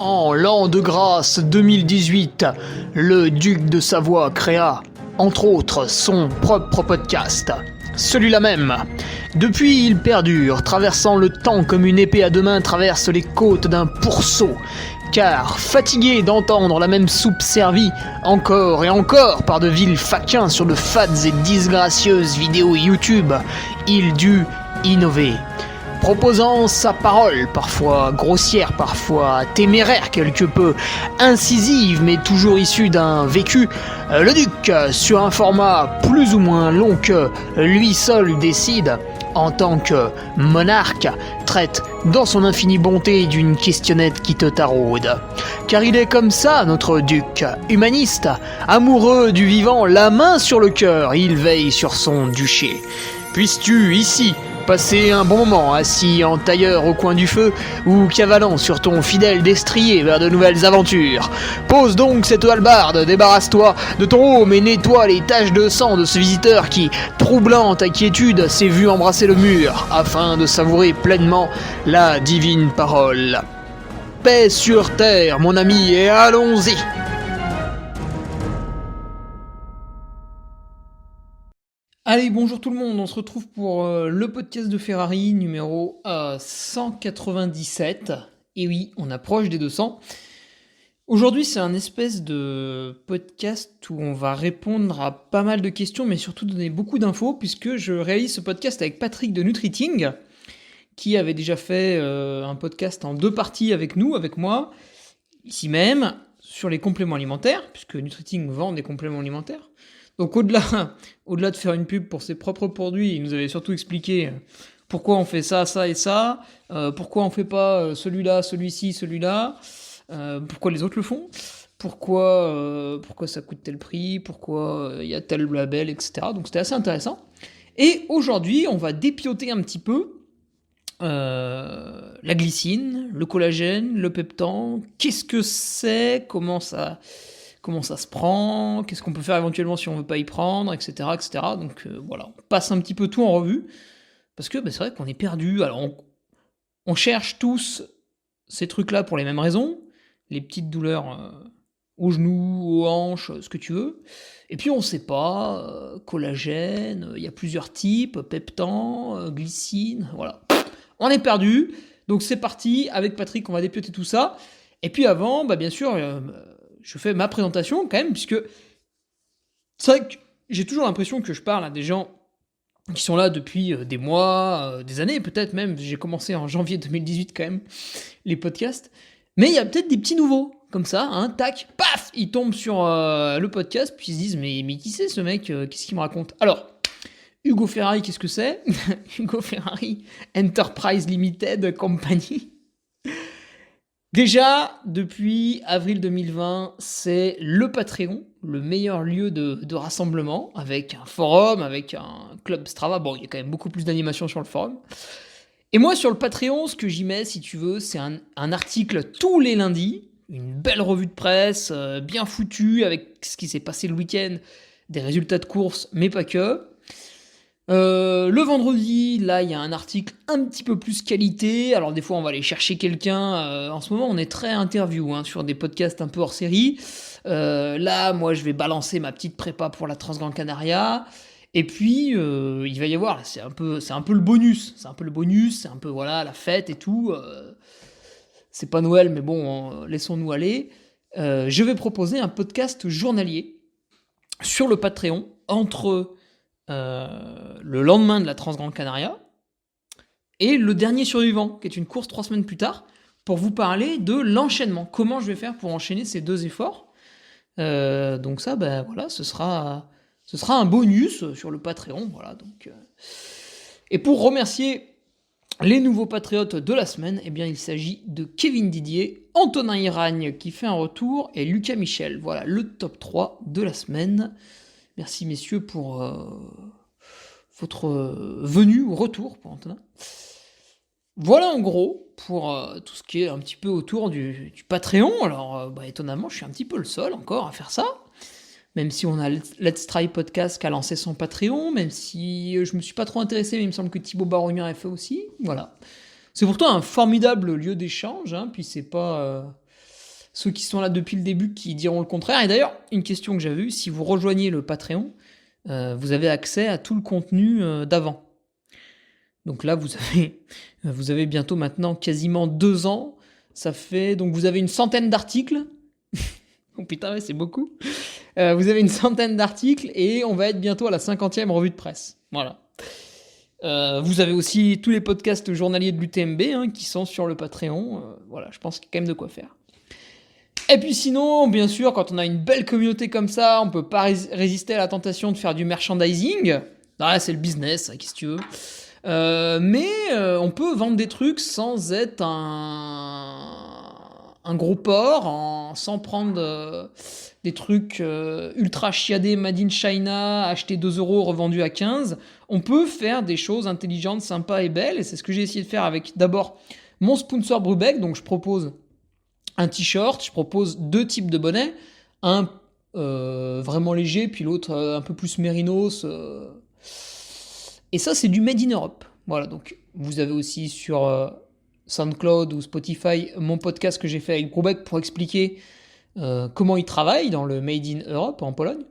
En l'an de grâce 2018, le duc de Savoie créa, entre autres, son propre podcast. Celui-là même. Depuis, il perdure, traversant le temps comme une épée à deux mains traverse les côtes d'un pourceau. Car, fatigué d'entendre la même soupe servie, encore et encore par de vils faquins sur de fades et disgracieuses vidéos YouTube, il dut innover. Proposant sa parole, parfois grossière, parfois téméraire quelque peu, incisive mais toujours issue d'un vécu, le duc, sur un format plus ou moins long que lui seul décide, en tant que monarque, traite dans son infinie bonté d'une questionnette qui te taraude. Car il est comme ça, notre duc, humaniste, amoureux du vivant, la main sur le cœur, il veille sur son duché. Puisses-tu, ici, passer un bon moment assis en tailleur au coin du feu ou cavalant sur ton fidèle destrier vers de nouvelles aventures. Pose donc cette hallebarde, débarrasse-toi de ton home et nettoie les taches de sang de ce visiteur qui, troublant ta quiétude, s'est vu embrasser le mur afin de savourer pleinement la divine parole. Paix sur terre, mon ami, et allons-y! Allez, bonjour tout le monde, on se retrouve pour le podcast de Ferrari numéro 197. Et oui, on approche des 200. Aujourd'hui, c'est un espèce de podcast où on va répondre à pas mal de questions, mais surtout donner beaucoup d'infos, puisque je réalise ce podcast avec Patrick de Nutriting, qui avait déjà fait un podcast en 2 parties avec nous, avec moi, ici même, sur les compléments alimentaires, puisque Nutriting vend des compléments alimentaires. Donc au-delà de faire une pub pour ses propres produits, il nous avait surtout expliqué pourquoi on fait ça, ça et ça, pourquoi on fait pas celui-là, celui-ci, celui-là, pourquoi les autres le font, pourquoi ça coûte tel prix, pourquoi il y a tel label, etc. Donc c'était assez intéressant. Et aujourd'hui, on va dépioter un petit peu la glycine, le collagène, le peptan, qu'est-ce que c'est, comment ça se prend, qu'est-ce qu'on peut faire éventuellement si on veut pas y prendre, etc. etc. Donc voilà, on passe un petit peu tout en revue, parce que c'est vrai qu'on est perdu. Alors on cherche tous ces trucs-là pour les mêmes raisons, les petites douleurs aux genoux, aux hanches, ce que tu veux, et puis on sait pas, collagène, il y a plusieurs types, peptan, glycine, voilà. On est perdu, donc c'est parti, avec Patrick on va dépioter tout ça, et puis avant, bien sûr... je fais ma présentation quand même, puisque c'est vrai que j'ai toujours l'impression que je parle à des gens qui sont là depuis des mois, des années peut-être même. J'ai commencé en janvier 2018 quand même, les podcasts. Mais il y a peut-être des petits nouveaux, comme ça, tac, paf, ils tombent sur le podcast, puis ils se disent, mais qui c'est ce mec, qu'est-ce qu'il me raconte? Alors, Hugo Ferrari, qu'est-ce que c'est? Hugo Ferrari Enterprise Limited Company. Déjà, depuis avril 2020, c'est le Patreon, le meilleur lieu de rassemblement, avec un forum, avec un club Strava. Bon, il y a quand même beaucoup plus d'animation sur le forum. Et moi, sur le Patreon, ce que j'y mets, si tu veux, c'est un article tous les lundis, une belle revue de presse, bien foutue, avec ce qui s'est passé le week-end, des résultats de course, mais pas que. Le vendredi, là, il y a un article un petit peu plus qualité. Alors des fois, on va aller chercher quelqu'un. En ce moment, on est très interview sur des podcasts un peu hors série. Là, moi, je vais balancer ma petite prépa pour la Transgran Canaria. Et puis, il va y avoir, c'est un peu le bonus. C'est un peu le bonus, c'est un peu, voilà, la fête et tout. C'est pas Noël, mais bon, laissons-nous aller. Je vais proposer un podcast journalier sur le Patreon entre... le lendemain de la Transgrande Canaria et le dernier survivant, qui est une course 3 semaines plus tard, pour vous parler de l'enchaînement. Comment je vais faire pour enchaîner ces 2 efforts. Donc ça, voilà, ce sera un bonus sur le Patreon. Voilà, donc, Et pour remercier les nouveaux patriotes de la semaine, il s'agit de Kevin Didier, Antonin Iragne qui fait un retour et Lucas Michel. Voilà, le top 3 de la semaine. Merci messieurs pour votre venue ou retour pour Antonin. Voilà en gros pour tout ce qui est un petit peu autour du Patreon. Alors étonnamment, je suis un petit peu le seul encore à faire ça. Même si on a Let's Try Podcast qui a lancé son Patreon, même si je me suis pas trop intéressé, mais il me semble que Thibaut Barognan a fait aussi. Voilà. C'est pourtant un formidable lieu d'échange, puis c'est pas ceux qui sont là depuis le début qui diront le contraire. Et d'ailleurs, une question que j'avais eue, si vous rejoignez le Patreon, vous avez accès à tout le contenu d'avant. Donc là, vous avez bientôt maintenant quasiment 2 ans. Ça fait donc vous avez une centaine d'articles. Oh putain, ouais, c'est beaucoup. Vous avez une centaine d'articles et on va être bientôt à la 50e revue de presse. Voilà. Vous avez aussi tous les podcasts journaliers de l'UTMB hein, qui sont sur le Patreon. Voilà, je pense qu'il y a quand même de quoi faire. Et puis sinon, bien sûr, quand on a une belle communauté comme ça, on peut pas résister à la tentation de faire du merchandising. Ah, c'est le business, qu'est-ce que tu veux. Mais on peut vendre des trucs sans être un gros porc, sans prendre des trucs ultra chiadés, made in China, achetés 2 euros, revendus à 15. On peut faire des choses intelligentes, sympas et belles. Et c'est ce que j'ai essayé de faire avec d'abord mon sponsor Brubeck. Donc je propose un t-shirt, je propose 2 types de bonnets. Un vraiment léger, puis l'autre un peu plus mérinos. Et ça, c'est du Made in Europe. Voilà, donc vous avez aussi sur SoundCloud ou Spotify mon podcast que j'ai fait avec Brubeck pour expliquer comment il travaille dans le Made in Europe en Pologne.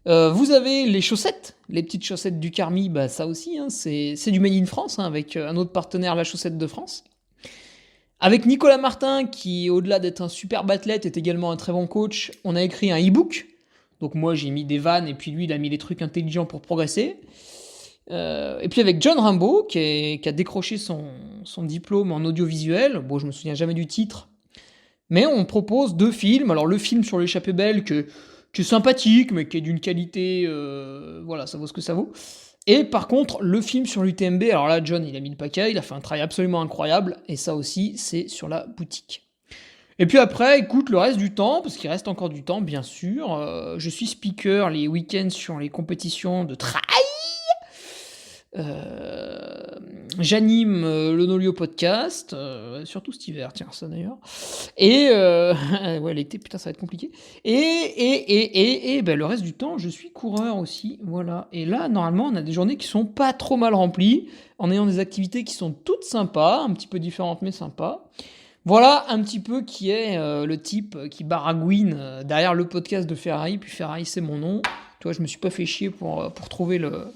Vous avez les chaussettes, les petites chaussettes du Carmi, bah ça aussi, hein, c'est du Made in France, hein, avec un autre partenaire, la Chaussette de France. Avec Nicolas Martin, qui au-delà d'être un super athlète, est également un très bon coach, on a écrit un e-book. Donc moi j'ai mis des vannes et puis lui il a mis des trucs intelligents pour progresser. Et puis avec John Rimbaud, qui a décroché son diplôme en audiovisuel. Bon, je me souviens jamais du titre. Mais on propose 2 films. Alors le film sur l'échappée belle, qui est sympathique, mais qui est d'une qualité... voilà, ça vaut ce que ça vaut. Et par contre, le film sur l'UTMB, alors là, John, il a mis le paquet, il a fait un travail absolument incroyable. Et ça aussi, c'est sur la boutique. Et puis après, écoute, le reste du temps, parce qu'il reste encore du temps, bien sûr. Je suis speaker les week-ends sur les compétitions de trail. J'anime le Nolio podcast, surtout cet hiver, tiens, ça d'ailleurs. Et ouais, l'été, putain, ça va être compliqué. Et ben, le reste du temps, je suis coureur aussi, voilà. Et là, normalement, on a des journées qui sont pas trop mal remplies, en ayant des activités qui sont toutes sympas, un petit peu différentes mais sympas. Voilà un petit peu qui est le type qui baragouine derrière le podcast de Ferrari, puis Ferrari c'est mon nom. Tu vois, je me suis pas fait chier pour trouver le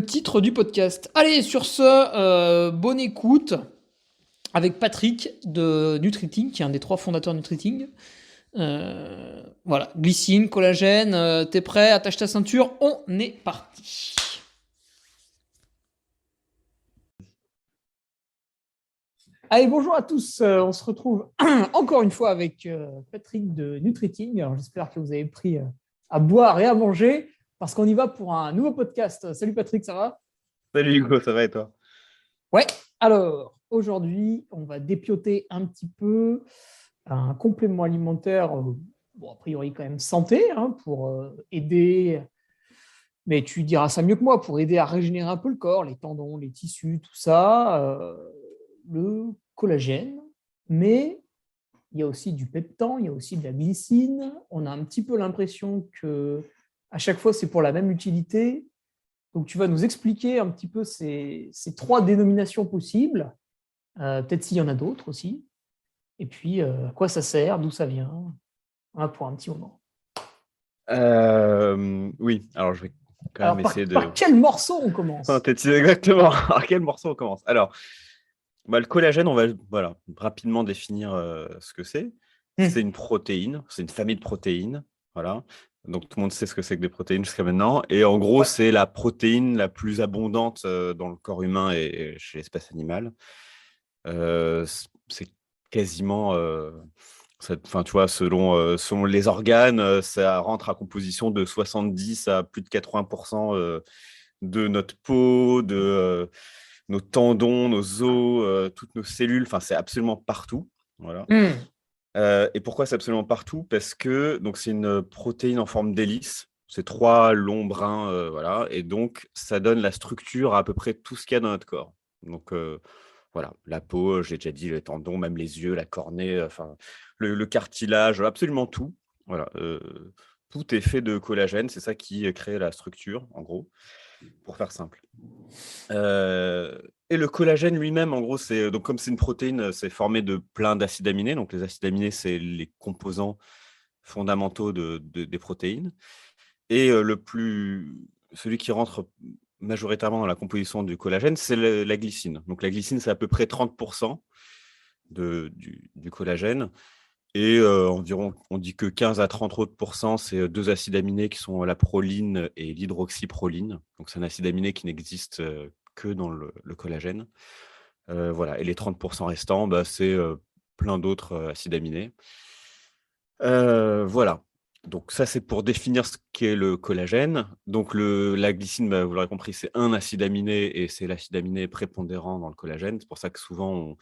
titre du podcast. Allez, sur ce, bonne écoute avec Patrick de Nutriting, qui est un des 3 fondateurs de Nutriting. Voilà, glycine, collagène, t'es prêt, attache ta ceinture, on est parti. Allez, bonjour à tous, on se retrouve encore une fois avec Patrick de Nutriting. Alors, j'espère que vous avez pris à boire et à manger, parce qu'on y va pour un nouveau podcast. Salut Patrick, ça va? Salut Hugo, ça va et toi? Ouais, alors aujourd'hui, on va dépioter un petit peu un complément alimentaire, bon, a priori quand même santé, hein, pour aider, mais tu diras ça mieux que moi, pour aider à régénérer un peu le corps, les tendons, les tissus, tout ça, le collagène, mais il y a aussi du peptan, il y a aussi de la glycine. On a un petit peu l'impression que à chaque fois, c'est pour la même utilité. Donc, tu vas nous expliquer un petit peu ces 3 dénominations possibles, peut-être s'il y en a d'autres aussi, et puis à quoi ça sert, d'où ça vient, voilà, pour un petit moment. Oui, alors je vais quand Alors, même essayer de par quel morceau on commence? synthétiser exactement. À quel morceau on commence? Alors, le collagène, on va voilà, rapidement définir ce que c'est. C'est une protéine, c'est une famille de protéines. Voilà. Donc, tout le monde sait ce que c'est que des protéines jusqu'à maintenant. Et en gros, Ouais. c'est la protéine la plus abondante dans le corps humain et chez l'espèce animale. C'est quasiment... Enfin, tu vois, selon les organes, ça rentre à composition de 70 à plus de 80% de notre peau, de nos tendons, nos os, toutes nos cellules. Enfin, c'est absolument partout. Voilà. Et pourquoi c'est absolument partout? Parce que donc, c'est une protéine en forme d'hélice. C'est 3 longs brins, voilà. Et donc, ça donne la structure à peu près tout ce qu'il y a dans notre corps. Donc, voilà, la peau, j'ai déjà dit, les tendons, même les yeux, la cornée, enfin, le cartilage, absolument tout. Voilà, tout est fait de collagène, c'est ça qui crée la structure, en gros, pour faire simple. Et Et le collagène lui-même, en gros, donc comme c'est une protéine, c'est formé de plein d'acides aminés. Donc les acides aminés, c'est les composants fondamentaux des protéines. Et celui qui rentre majoritairement dans la composition du collagène, c'est la glycine. Donc la glycine, c'est à peu près 30% du collagène. Et environ, on dit que 15 à 30 autres pourcents, c'est deux acides aminés qui sont la proline et l'hydroxyproline. Donc c'est un acide aminé qui n'existe que dans le collagène. Voilà. Et les 30% restants, bah, c'est plein d'autres acides aminés. Voilà. Donc ça, c'est pour définir ce qu'est le collagène. Donc la glycine, bah, vous l'aurez compris, c'est un acide aminé et c'est l'acide aminé prépondérant dans le collagène. C'est pour ça que souvent,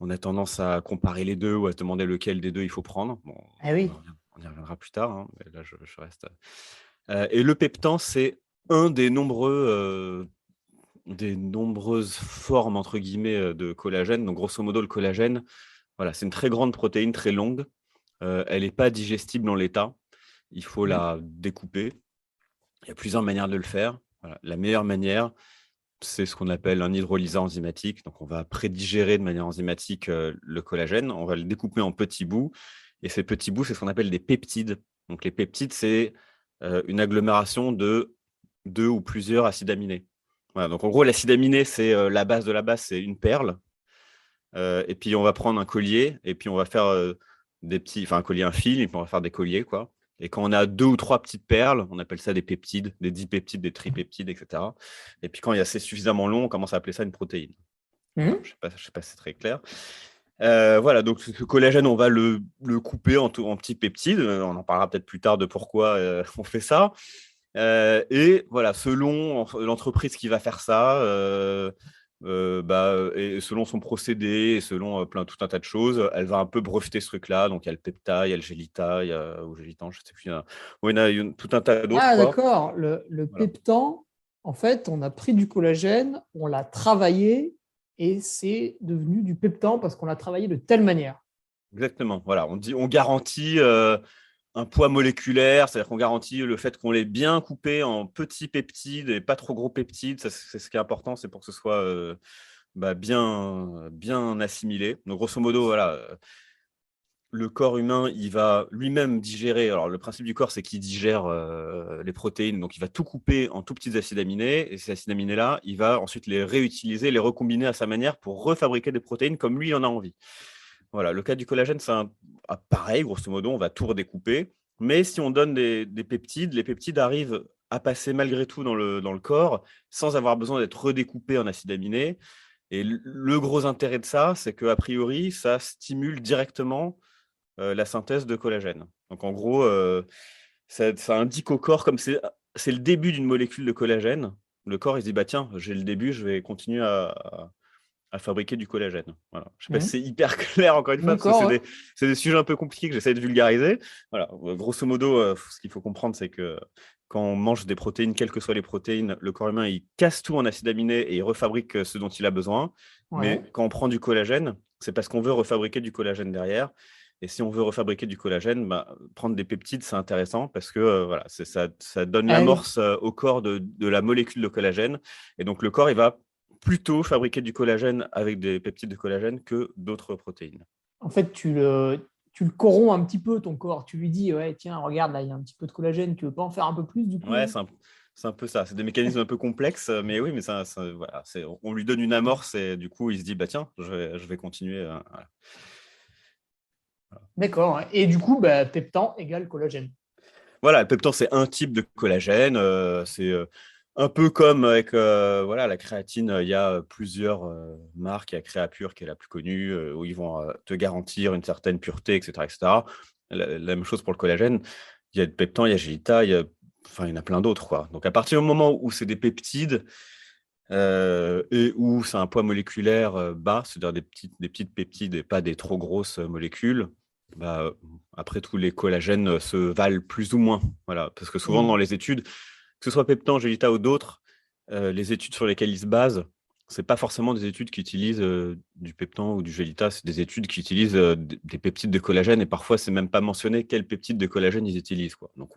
on a tendance à comparer les deux ou à se demander lequel des deux il faut prendre. Bon, Ah oui. on y reviendra plus tard, hein, mais là, je reste. Et le peptan, c'est un des nombreuses formes, entre guillemets, de collagène. Donc, grosso modo, le collagène, voilà, c'est une très grande protéine, très longue. Elle n'est pas digestible en l'état. Il faut la découper. Il y a plusieurs manières de le faire. Voilà. La meilleure manière, c'est ce qu'on appelle un hydrolysat enzymatique. Donc, on va prédigérer de manière enzymatique le collagène. On va le découper en petits bouts. Et ces petits bouts, c'est ce qu'on appelle des peptides. Donc, les peptides, c'est une agglomération de deux ou plusieurs acides aminés. Voilà, donc, en gros, l'acide aminé, c'est la base de la base, c'est une perle. Et puis, on va prendre un collier et puis on va faire un collier, un fil, et puis on va faire des colliers, quoi. Et quand on a deux ou trois petites perles, on appelle ça des peptides, des dipeptides, des tripeptides, etc. Et puis quand c'est suffisamment long, on commence à appeler ça une protéine. Voilà, je ne sais pas si c'est très clair. Voilà, donc ce collagène, on va le couper en petits peptides. On en parlera peut-être plus tard de pourquoi on fait ça. Et voilà, selon l'entreprise qui va faire ça, et selon son procédé, et selon tout un tas de choses, elle va un peu breveter ce truc-là. Donc, il y a le Pepta, il y a le Gélita, ou Gélitan, je ne sais plus. Il y a tout un tas d'autres. Ah, d'accord. Le Voilà. peptan, en fait, on a pris du collagène, on l'a travaillé et c'est devenu du peptan parce qu'on l'a travaillé de telle manière. Exactement. Voilà, on garantit un poids moléculaire, c'est-à-dire qu'on garantit le fait qu'on l'ait bien coupé en petits peptides et pas trop gros peptides. Ça, c'est ce qui est important, c'est pour que ce soit bien assimilé. Donc, grosso modo, voilà, le corps humain, il va lui-même digérer. Alors, le principe du corps, c'est qu'il digère les protéines. Donc, il va tout couper en tout petits acides aminés. Et ces acides aminés-là, il va ensuite les réutiliser, les recombiner à sa manière pour refabriquer des protéines comme lui en a envie. Voilà, le cas du collagène, c'est pareil, grosso modo, on va tout redécouper. Mais si on donne des peptides, les peptides arrivent à passer malgré tout dans le corps sans avoir besoin d'être redécoupés en acides aminés. Et le gros intérêt de ça, c'est qu'a priori, ça stimule directement la synthèse de collagène. Donc en gros, ça indique au corps, comme c'est le début d'une molécule de collagène, le corps il se dit, bah tiens, j'ai le début, je vais continuer à fabriquer du collagène. Voilà. Je ne sais pas si c'est hyper clair, encore une fois, parce que c'est des sujets un peu compliqués que j'essaie de vulgariser. Voilà. Grosso modo, ce qu'il faut comprendre, c'est que quand on mange des protéines, quelles que soient les protéines, le corps humain, il casse tout en acides aminés et il refabrique ce dont il a besoin. Mais quand on prend du collagène, c'est parce qu'on veut refabriquer du collagène derrière. Et si on veut refabriquer du collagène, prendre des peptides, c'est intéressant parce que voilà, ça donne l'amorce au corps de la molécule de collagène. Et donc, le corps, il va plutôt fabriquer du collagène avec des peptides de collagène que d'autres protéines. En fait, tu le corromps un petit peu, ton corps. Tu lui dis, ouais, tiens, regarde, là, il y a un petit peu de collagène, tu veux pas en faire un peu plus du coup? Ouais, c'est un peu ça. C'est des mécanismes un peu complexes, mais oui, mais voilà, on lui donne une amorce et du coup, il se dit, bah tiens, je vais continuer. Voilà. D'accord. Et du coup, peptan égale collagène. Voilà, le peptan, c'est un type de collagène. C'est un peu comme avec la créatine, il y a plusieurs marques. Il y a Créapure qui est la plus connue, où ils vont te garantir une certaine pureté, etc. etc. La même chose pour le collagène. Il y a le peptan, il y a Gélita, il y en a plein d'autres, quoi. Donc, à partir du moment où c'est des peptides et où c'est un poids moléculaire bas, c'est-à-dire des petites peptides et pas des trop grosses molécules, après, tous les collagènes se valent plus ou moins. Voilà. Parce que souvent, dans les études, que ce soit Peptan, Gélita ou d'autres, les études sur lesquelles ils se basent, ce n'est pas forcément des études qui utilisent du Peptan ou du Gélita, c'est des études qui utilisent des peptides de collagène et parfois, ce n'est même pas mentionné quels peptides de collagène ils utilisent, quoi. Donc,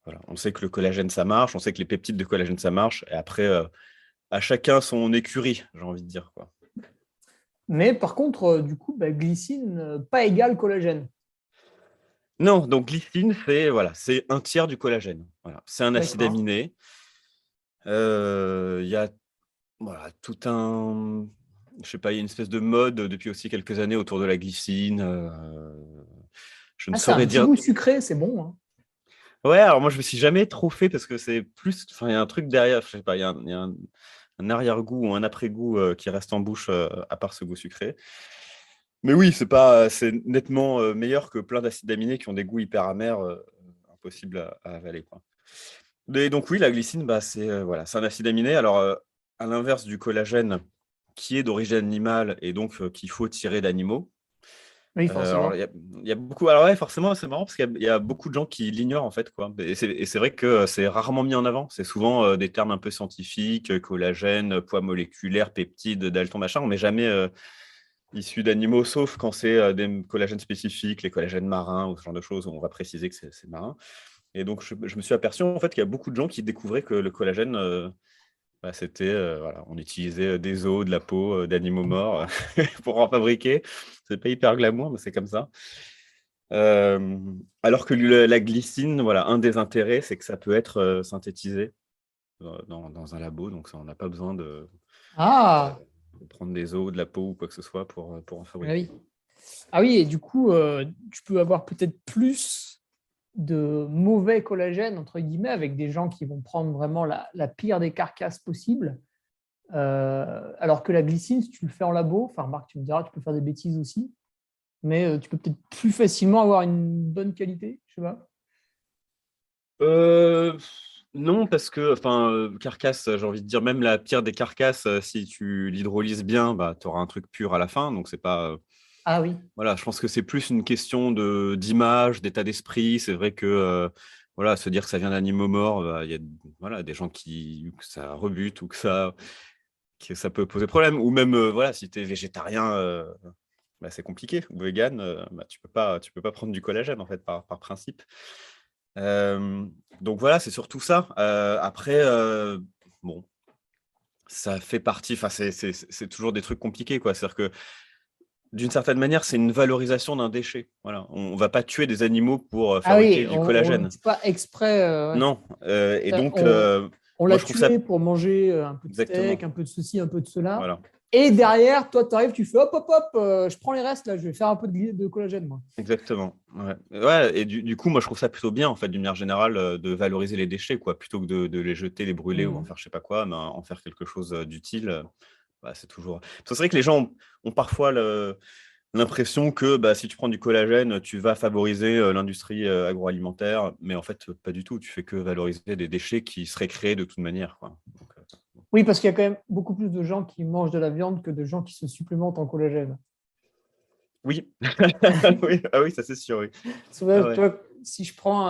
voilà. On sait que le collagène, ça marche, on sait que les peptides de collagène, ça marche. Et après, à chacun son écurie, j'ai envie de dire, quoi. Mais par contre, du coup, bah, glycine, pas égal collagène. Non, donc glycine, c'est un tiers du collagène. Voilà. C'est un acide D'accord. aminé. Il y a voilà, tout un je sais pas, il y a une espèce de mode depuis aussi quelques années autour de la glycine. Je ne Ah, ça a un saurais petit dire. goût sucré, c'est bon, hein. Ouais, alors moi, je me suis jamais trop fait parce que c'est plus. Enfin, il y a un truc derrière, je sais pas, il y a un arrière-goût ou un après-goût qui reste en bouche à part ce goût sucré. Mais oui, c'est nettement meilleur que plein d'acides aminés qui ont des goûts hyper amers, impossibles à avaler, quoi. Et donc oui, la glycine, bah, c'est un acide aminé. Alors, à l'inverse du collagène, qui est d'origine animale et donc qu'il faut tirer d'animaux. Oui, Alors, forcément. il y a beaucoup. Alors, ouais, forcément, c'est marrant parce qu'il y a beaucoup de gens qui l'ignorent, en fait, quoi. Et c'est vrai que c'est rarement mis en avant. C'est souvent des termes un peu scientifiques, collagène, poids moléculaire, peptides, Dalton, machin. Mais jamais issus d'animaux, sauf quand c'est des collagènes spécifiques, les collagènes marins ou ce genre de choses, où on va préciser que c'est marin. Et donc, je me suis aperçu, en fait, qu'il y a beaucoup de gens qui découvraient que le collagène, bah, c'était, voilà, on utilisait des os, de la peau, d'animaux morts pour en fabriquer. C'est pas hyper glamour, mais c'est comme ça. Alors que la glycine, voilà, un des intérêts, c'est que ça peut être synthétisé dans un labo. Donc, ça, on n'a pas besoin euh, Ah, de prendre des os, de la peau ou quoi que ce soit pour en ah oui. fabriquer. Ah oui, et du coup, tu peux avoir peut-être plus de mauvais collagène, entre guillemets, avec des gens qui vont prendre vraiment la pire des carcasses possibles. Alors que la glycine, si tu le fais en labo, enfin, remarque, tu me diras, tu peux faire des bêtises aussi, mais tu peux peut-être plus facilement avoir une bonne qualité, je sais pas. Euh, non, parce que, enfin, carcasse, j'ai envie de dire, même la pire des carcasses, si tu l'hydrolyses bien, bah, tu auras un truc pur à la fin. Donc, c'est pas. Ah oui. Voilà, je pense que c'est plus une question d'image, d'état d'esprit. C'est vrai que, voilà, se dire que ça vient d'animaux morts, bah, il y a voilà, des gens que ça rebute ou que ça peut poser problème. Ou même, voilà, si tu es végétarien, bah, c'est compliqué. Ou vegan, bah, tu peux pas prendre du collagène, en fait, par principe. Donc voilà, c'est surtout ça. Après, bon, ça fait partie, enfin, c'est toujours des trucs compliqués, quoi. C'est-à-dire que d'une certaine manière, c'est une valorisation d'un déchet. Voilà. On ne va pas tuer des animaux pour Ah fabriquer oui, du on ne le collagène. dit pas exprès. Ouais. Non. Et donc, On moi, l'a je trouve ça tué pour manger un peu de steak, exactement. un peu de ceci, un peu de cela. Voilà, Et c'est ça. derrière, toi, tu arrives, tu fais hop, hop, hop, je prends les restes, là, je vais faire un peu de collagène, moi. Exactement. Ouais. Ouais, et du coup, moi, je trouve ça plutôt bien, en fait, d'une manière générale, de valoriser les déchets, quoi, plutôt que de les jeter, les brûler ou en Hmm. faire je sais pas quoi, mais en faire quelque chose d'utile. Bah, c'est toujours. C'est vrai que les gens ont parfois l'impression que bah, si tu prends du collagène, tu vas favoriser l'industrie agroalimentaire, mais en fait, pas du tout. Tu fais que valoriser des déchets qui seraient créés de toute manière, quoi. Donc, Oui, parce qu'il y a quand même beaucoup plus de gens qui mangent de la viande que de gens qui se supplémentent en collagène. oui, oui, ah oui, ça c'est sûr, oui. Souvent, Ah tu ouais, vois, si je prends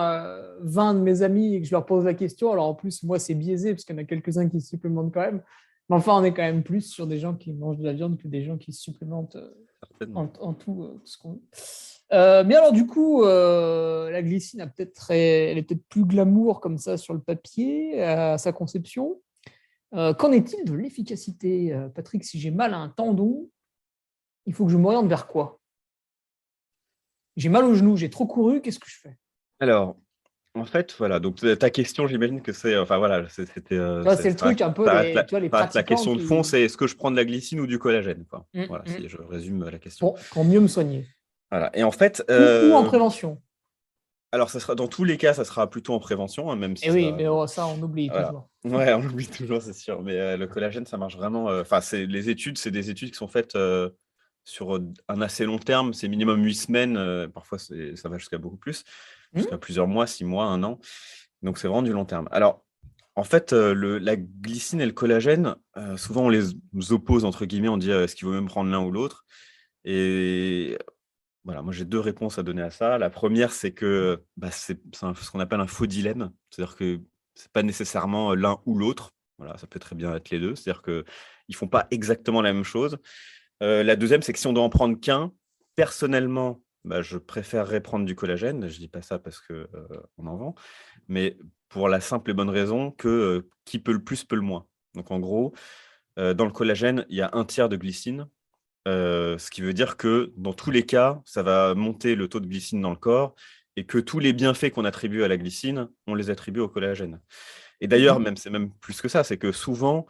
20 de mes amis et que je leur pose la question, alors en plus, moi, c'est biaisé parce qu'il y en a quelques-uns qui se supplémentent quand même. Mais enfin, on est quand même plus sur des gens qui mangent de la viande que des gens qui se supplémentent certainement. en tout, ce qu'on. Mais alors, du coup, la glycine elle est peut-être plus glamour comme ça sur le papier à sa conception. Qu'en est-il de l'efficacité, Patrick? Si j'ai mal à un tendon, il faut que je m'oriente vers quoi? J'ai mal au genou, j'ai trop couru, qu'est-ce que je fais? Alors, en fait, voilà, donc ta question, j'imagine que c'est, enfin voilà, c'était, Tu vois, c'est le truc un peu, tu vois, les ça reste la pratiquants question de fond, qui. c'est est-ce que je prends de la glycine ou du collagène, quoi. Voilà, Mm. si je résume la question. Pour mieux me soigner. Voilà, et en fait, Ou en prévention. alors ça sera dans tous les cas, ça sera plutôt en prévention, hein, même Et si oui, ça, mais oh, ça, on oublie voilà. toujours. Ouais, on l'oublie toujours, c'est sûr. Mais le collagène, ça marche vraiment. Enfin, c'est des études qui sont faites sur un assez long terme. C'est minimum 8 semaines. Parfois, ça va jusqu'à beaucoup plus, Hmm. jusqu'à plusieurs mois, 6 mois, un an. Donc, c'est vraiment du long terme. Alors, en fait, la glycine et le collagène, souvent, on les oppose, entre guillemets. On dit est-ce qu'il vaut même prendre l'un ou l'autre? Et voilà, moi, j'ai deux réponses à donner à ça. La première, c'est que bah, c'est ce qu'on appelle un faux dilemme. C'est-à-dire que c'est pas nécessairement l'un ou l'autre. Voilà, ça peut très bien être les deux. C'est-à-dire qu'ils ne font pas exactement la même chose. La deuxième, c'est que si on doit en prendre qu'un, personnellement, bah, je préférerais prendre du collagène. Je dis pas ça parce que on en vend, mais pour la simple et bonne raison que qui peut le plus peut le moins. Donc, en gros, dans le collagène, il y a un tiers de glycine, ce qui veut dire que dans tous les cas, ça va monter le taux de glycine dans le corps et que tous les bienfaits qu'on attribue à la glycine, on les attribue au collagène. Et d'ailleurs, Mhm. c'est même plus que ça, c'est que souvent,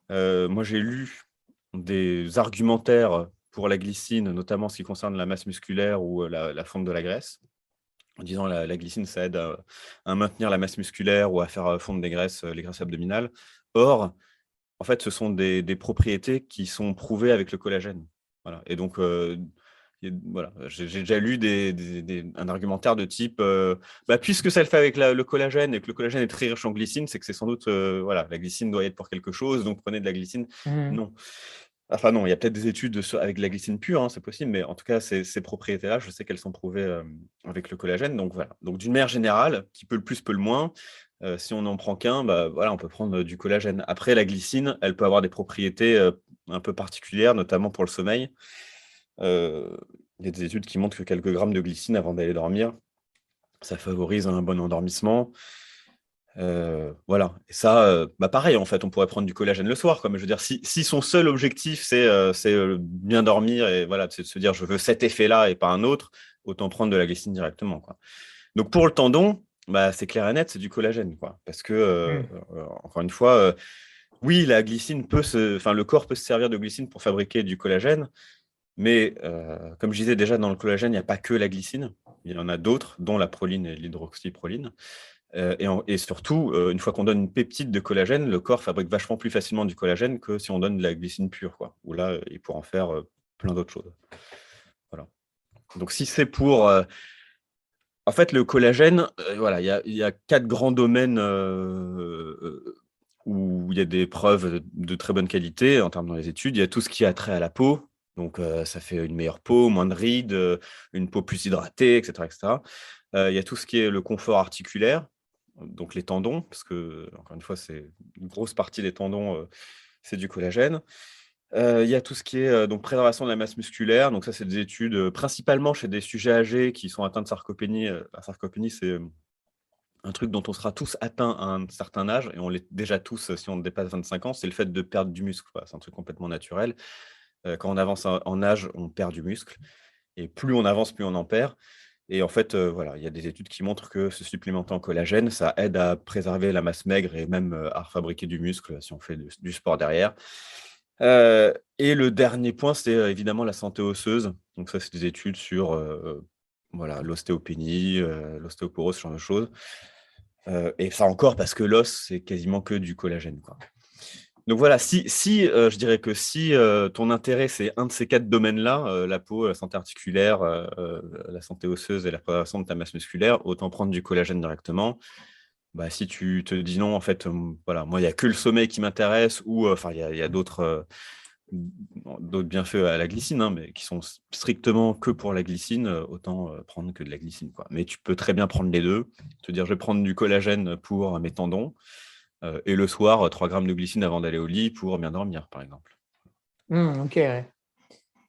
moi j'ai lu des argumentaires pour la glycine, notamment en ce qui concerne la masse musculaire ou la fonte de la graisse, en disant la glycine, ça aide à maintenir la masse musculaire ou à faire fondre des graisses, les graisses abdominales. Or, en fait, ce sont des propriétés qui sont prouvées avec le collagène. Voilà. Et donc, voilà, j'ai déjà lu un argumentaire de type bah, puisque ça le fait avec le collagène et que le collagène est très riche en glycine, c'est que c'est sans doute voilà, la glycine doit y être pour quelque chose, donc prenez de la glycine. Mhm. Non. Enfin, non, il y a peut-être des études avec de la glycine pure, hein, c'est possible, mais en tout cas, ces propriétés-là, je sais qu'elles sont prouvées avec le collagène. Donc, voilà. Donc, d'une manière générale, qui peut le plus, peut le moins, si on n'en prend qu'un, bah, voilà, on peut prendre du collagène. Après, la glycine, elle peut avoir des propriétés un peu particulières, notamment pour le sommeil. Il y a des études qui montrent que quelques grammes de glycine avant d'aller dormir, ça favorise un bon endormissement. Voilà. Et ça, bah pareil, en fait, on pourrait prendre du collagène le soir, quoi. Mais je veux dire, si son seul objectif, c'est bien dormir et voilà, c'est de se dire je veux cet effet-là et pas un autre, autant prendre de la glycine directement, quoi. Donc pour le tendon, bah, c'est clair et net, c'est du collagène, quoi. Parce que, Mhm. encore une fois, oui, la glycine enfin, le corps peut se servir de glycine pour fabriquer du collagène, mais comme je disais déjà, dans le collagène, il n'y a pas que la glycine, il y en a d'autres, dont la proline et l'hydroxyproline. Et surtout, une fois qu'on donne une peptide de collagène, le corps fabrique vachement plus facilement du collagène que si on donne de la glycine pure, quoi. Où là, il pourra en faire plein d'autres choses. Voilà. Donc, si c'est pour. En fait, le collagène, voilà, il y a 4 grands domaines où il y a des preuves de très bonne qualité en termes dans les études. Il y a tout ce qui a trait à la peau. Donc, ça fait une meilleure peau, moins de rides, une peau plus hydratée, etc., etc. Il y a tout ce qui est le confort articulaire, donc les tendons, parce que, encore une fois, c'est une grosse partie des tendons, c'est du collagène. Il y a tout ce qui est donc préservation de la masse musculaire. Donc ça, c'est des études principalement chez des sujets âgés qui sont atteints de sarcopénie. La sarcopénie, c'est un truc dont on sera tous atteints à un certain âge, et on l'est déjà tous si on dépasse 25 ans, c'est le fait de perdre du muscle, quoi. C'est un truc complètement naturel. Quand on avance en âge, on perd du muscle. Et plus on avance, plus on en perd. Et en fait, voilà, il y a des études qui montrent que se supplémenter en collagène, ça aide à préserver la masse maigre et même à fabriquer du muscle si on fait du sport derrière. Et le dernier point, c'est évidemment la santé osseuse. Donc ça, c'est des études sur voilà, l'ostéopénie, l'ostéoporose, ce genre de choses. Et ça encore parce que l'os, c'est quasiment que du collagène, quoi. Donc voilà, je dirais que si ton intérêt, c'est un de ces 4 domaines-là, la peau, la santé articulaire, la santé osseuse et la préservation de ta masse musculaire, autant prendre du collagène directement. Bah, si tu te dis non, en fait, voilà, moi, il n'y a que le sommeil qui m'intéresse, ou enfin, il y a d'autres bienfaits à la glycine, hein, mais qui sont strictement que pour la glycine, autant prendre que de la glycine, quoi. Mais tu peux très bien prendre les deux, te dire je vais prendre du collagène pour mes tendons, et le soir, 3 grammes de glycine avant d'aller au lit pour bien dormir, par exemple. Ok, ouais.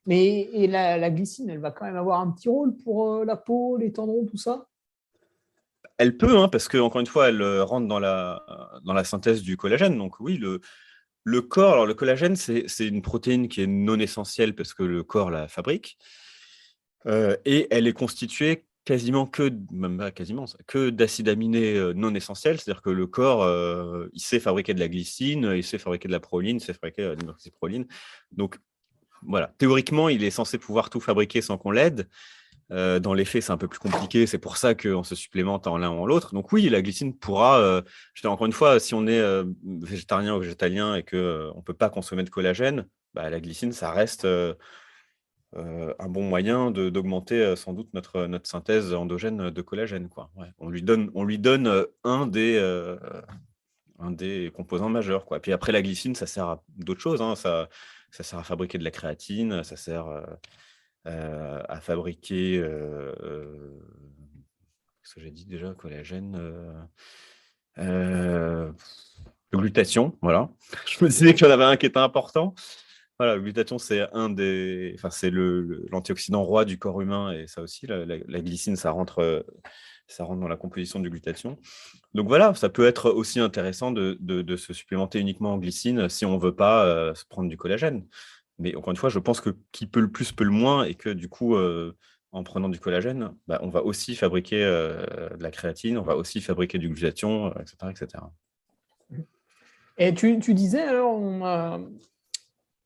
Mais et la glycine, elle va quand même avoir un petit rôle pour la peau, les tendons, tout ça? Elle peut, hein, parce que encore une fois, elle rentre dans la synthèse du collagène. Donc oui, le corps, alors le collagène, c'est une protéine qui est non essentielle parce que le corps la fabrique. Et elle est constituée quasiment même pas quasiment, que d'acides aminés non essentiels. C'est-à-dire que le corps, il sait fabriquer de la glycine, il sait fabriquer de la proline, il sait fabriquer de l'hydroxyproline. Donc voilà, théoriquement, il est censé pouvoir tout fabriquer sans qu'on l'aide. Dans les faits, c'est un peu plus compliqué. C'est pour ça qu'on se supplémente en l'un ou en l'autre. Donc oui, la glycine pourra, encore une fois, si on est végétarien ou végétalien et qu'on ne peut pas consommer de collagène, bah, la glycine, ça reste un bon moyen d'augmenter sans doute notre synthèse endogène de collagène, quoi. Ouais. On lui donne un des composants majeurs, quoi. Puis après, la glycine, ça sert à d'autres choses, hein. Ça sert à fabriquer de la créatine, ça sert à fabriquer, qu'est-ce que j'ai dit déjà, collagène, le glutathion, voilà. Je me disais qu'il y en avait un qui était important. Voilà, le glutathion, c'est c'est l'antioxydant roi du corps humain, et ça aussi, la glycine, ça rentre ça rentre dans la composition du glutathion. Donc voilà, ça peut être aussi intéressant de se supplémenter uniquement en glycine si on ne veut pas se prendre du collagène. Mais encore une fois, je pense que qui peut le plus peut le moins et que du coup, en prenant du collagène, bah, on va aussi fabriquer de la créatine, on va aussi fabriquer du glutathion, etc., etc. Et tu disais, alors,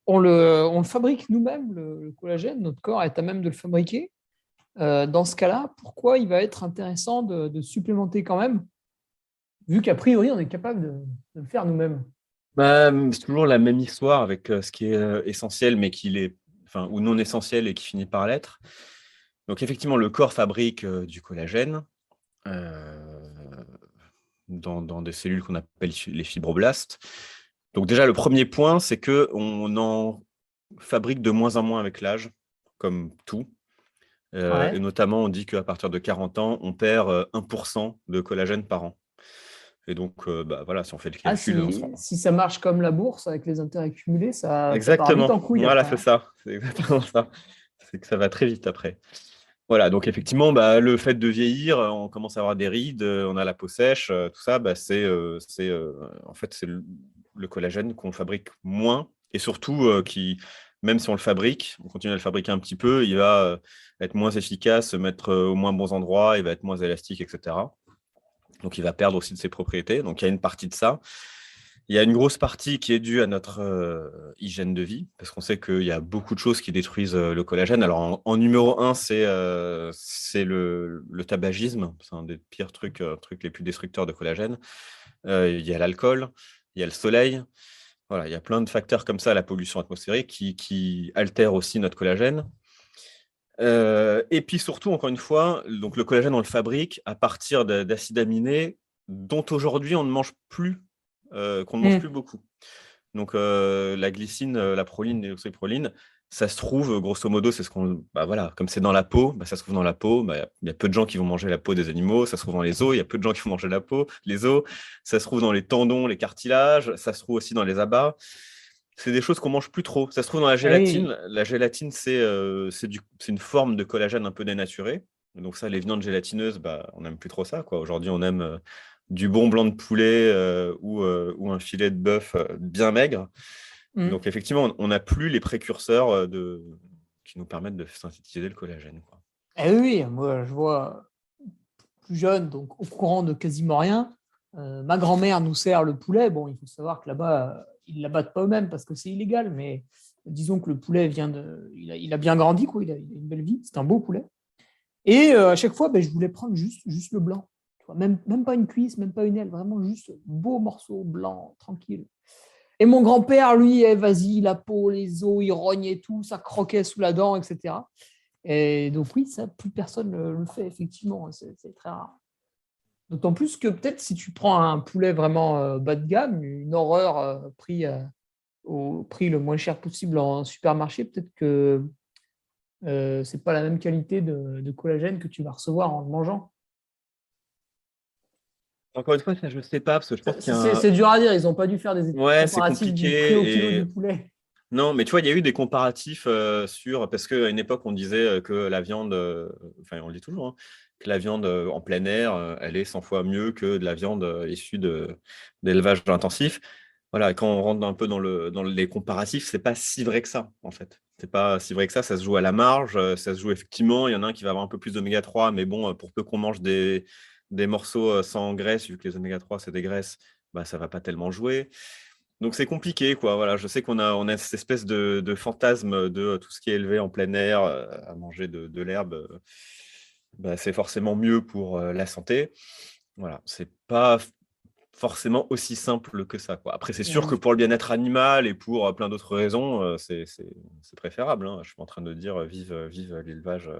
on le fabrique nous-mêmes, le collagène, notre corps est à même de le fabriquer. Dans ce cas-là, pourquoi il va être intéressant de supplémenter quand même, vu qu'a priori, on est capable de le faire nous-mêmes? Bah, c'est toujours la même histoire avec ce qui est essentiel, mais qui l'est, enfin, ou non essentiel et qui finit par l'être. Donc effectivement, le corps fabrique du collagène euh, dans des cellules qu'on appelle les fibroblastes. Donc déjà, le premier point, c'est qu'on en fabrique de moins en moins avec l'âge, comme tout. Et Ouais. notamment, on dit qu'à partir de 40 ans, on perd 1% de collagène par an. Et donc, bah, voilà, si on fait le Ah, calcul, on se rend. si ça marche comme la bourse avec les intérêts cumulés, ça part vite Exactement, en couille voilà, après, c'est hein. ça. C'est exactement ça. C'est que ça va très vite après. Voilà, donc effectivement, bah, le fait de vieillir, on commence à avoir des rides, on a la peau sèche, tout ça, bah, en fait, c'est le collagène qu'on fabrique moins et surtout qui, même si on le fabrique, on continue à le fabriquer un petit peu, il va être moins efficace, se mettre aux moins bons endroits, il va être moins élastique, etc. Donc, il va perdre aussi de ses propriétés. Donc, il y a une partie de ça. Il y a une grosse partie qui est due à notre hygiène de vie, parce qu'on sait qu'il y a beaucoup de choses qui détruisent le collagène. Alors, en numéro un, c'est le tabagisme. C'est un des pires trucs les plus destructeurs de collagène. Il y a l'alcool, il y a le soleil. Voilà, il y a plein de facteurs comme ça, la pollution atmosphérique, qui altèrent aussi notre collagène. Et puis surtout, encore une fois, donc le collagène, on le fabrique à partir d'acides aminés dont aujourd'hui on ne mange plus, qu'on ne mange plus Hmm. beaucoup. Donc la glycine, la proline, l'oxyproline, ça se trouve, grosso modo, c'est ce qu'on, bah voilà, comme c'est dans la peau, bah, ça se trouve dans la peau. Bah, il y a peu de gens qui vont manger la peau des animaux. Ça se trouve dans les os. Il y a peu de gens qui vont manger la peau, les os. Ça se trouve dans les tendons, les cartilages. Ça se trouve aussi dans les abats. C'est des choses qu'on mange plus trop. Ça se trouve dans la Ah gélatine. oui. La gélatine, c'est une forme de collagène un peu dénaturée. Donc ça, les viandes gélatineuses, bah, on n'aime plus trop ça, quoi. Aujourd'hui, on aime du bon blanc de poulet ou un filet de bœuf bien maigre. Hmm. Donc effectivement, on n'a plus les précurseurs qui nous permettent de synthétiser le collagène, quoi. Ah oui, oui, moi je vois plus jeune, donc au courant de quasiment rien. Ma grand-mère nous sert le poulet. Bon, il faut savoir que là-bas, ils ne l'abattent pas eux-mêmes parce que c'est illégal, mais disons que le poulet vient de. Il a bien grandi, quoi. Il a une belle vie. C'est un beau poulet. Et à chaque fois, ben, je voulais prendre juste le blanc. Tu vois, même pas une cuisse, même pas une aile, vraiment juste beau morceau blanc, tranquille. Et mon grand-père, lui, vas-y, la peau, les os, il rognait tout, ça croquait sous la dent, etc. Et donc oui, ça, plus personne le fait, effectivement. C'est très rare. D'autant plus que peut-être si tu prends un poulet vraiment bas de gamme, une horreur au prix le moins cher possible en supermarché, peut-être que c'est pas la même qualité de collagène que tu vas recevoir en le mangeant. Encore une fois, ça, je ne sais pas, parce que je pense qu'il y a C'est dur à dire, ils n'ont pas dû faire des études Ouais, c'est comparatives du prix au kilo compliqué. du poulet. Non, mais tu vois, il y a eu des comparatifs parce qu'à une époque, on disait que la viande, enfin, on le dit toujours, hein, que la viande en plein air, elle est 100 fois mieux que de la viande issue d'élevage intensif. Voilà, et quand on rentre un peu dans les comparatifs, c'est pas si vrai que ça, en fait. C'est pas si vrai que ça se joue à la marge, ça se joue effectivement. Il y en a un qui va avoir un peu plus d'oméga 3, mais bon, pour peu qu'on mange des morceaux sans graisse, vu que les oméga 3, c'est des graisses, bah, ça va pas tellement jouer. Donc c'est compliqué, quoi. Voilà, je sais qu'on a cette espèce de fantasme de tout ce qui est élevé en plein air, à manger de l'herbe, bah, c'est forcément mieux pour la santé. Voilà, c'est pas forcément aussi simple que ça, quoi. Après, c'est sûr que Mm. pour le bien-être animal et pour plein d'autres raisons, c'est préférable, hein. Je suis pas en train de dire vive l'élevage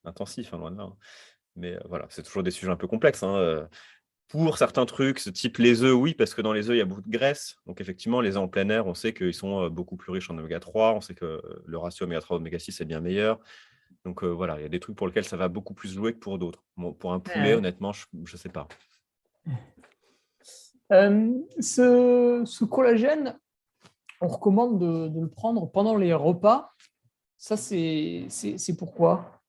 intensif, hein, loin de là, hein. Mais voilà, c'est toujours des sujets un peu complexes, hein. Pour certains trucs, ce type les œufs, oui, parce que dans les œufs, il y a beaucoup de graisse. Donc, effectivement, les œufs en plein air, on sait qu'ils sont beaucoup plus riches en oméga 3. On sait que le ratio oméga 3 oméga 6 est bien meilleur. Donc, voilà, il y a des trucs pour lesquels ça va beaucoup plus jouer que pour d'autres. Bon, pour un poulet, Ouais. honnêtement, je ne sais pas. Ce collagène, on recommande de le prendre pendant les repas. Ça, c'est pourquoi?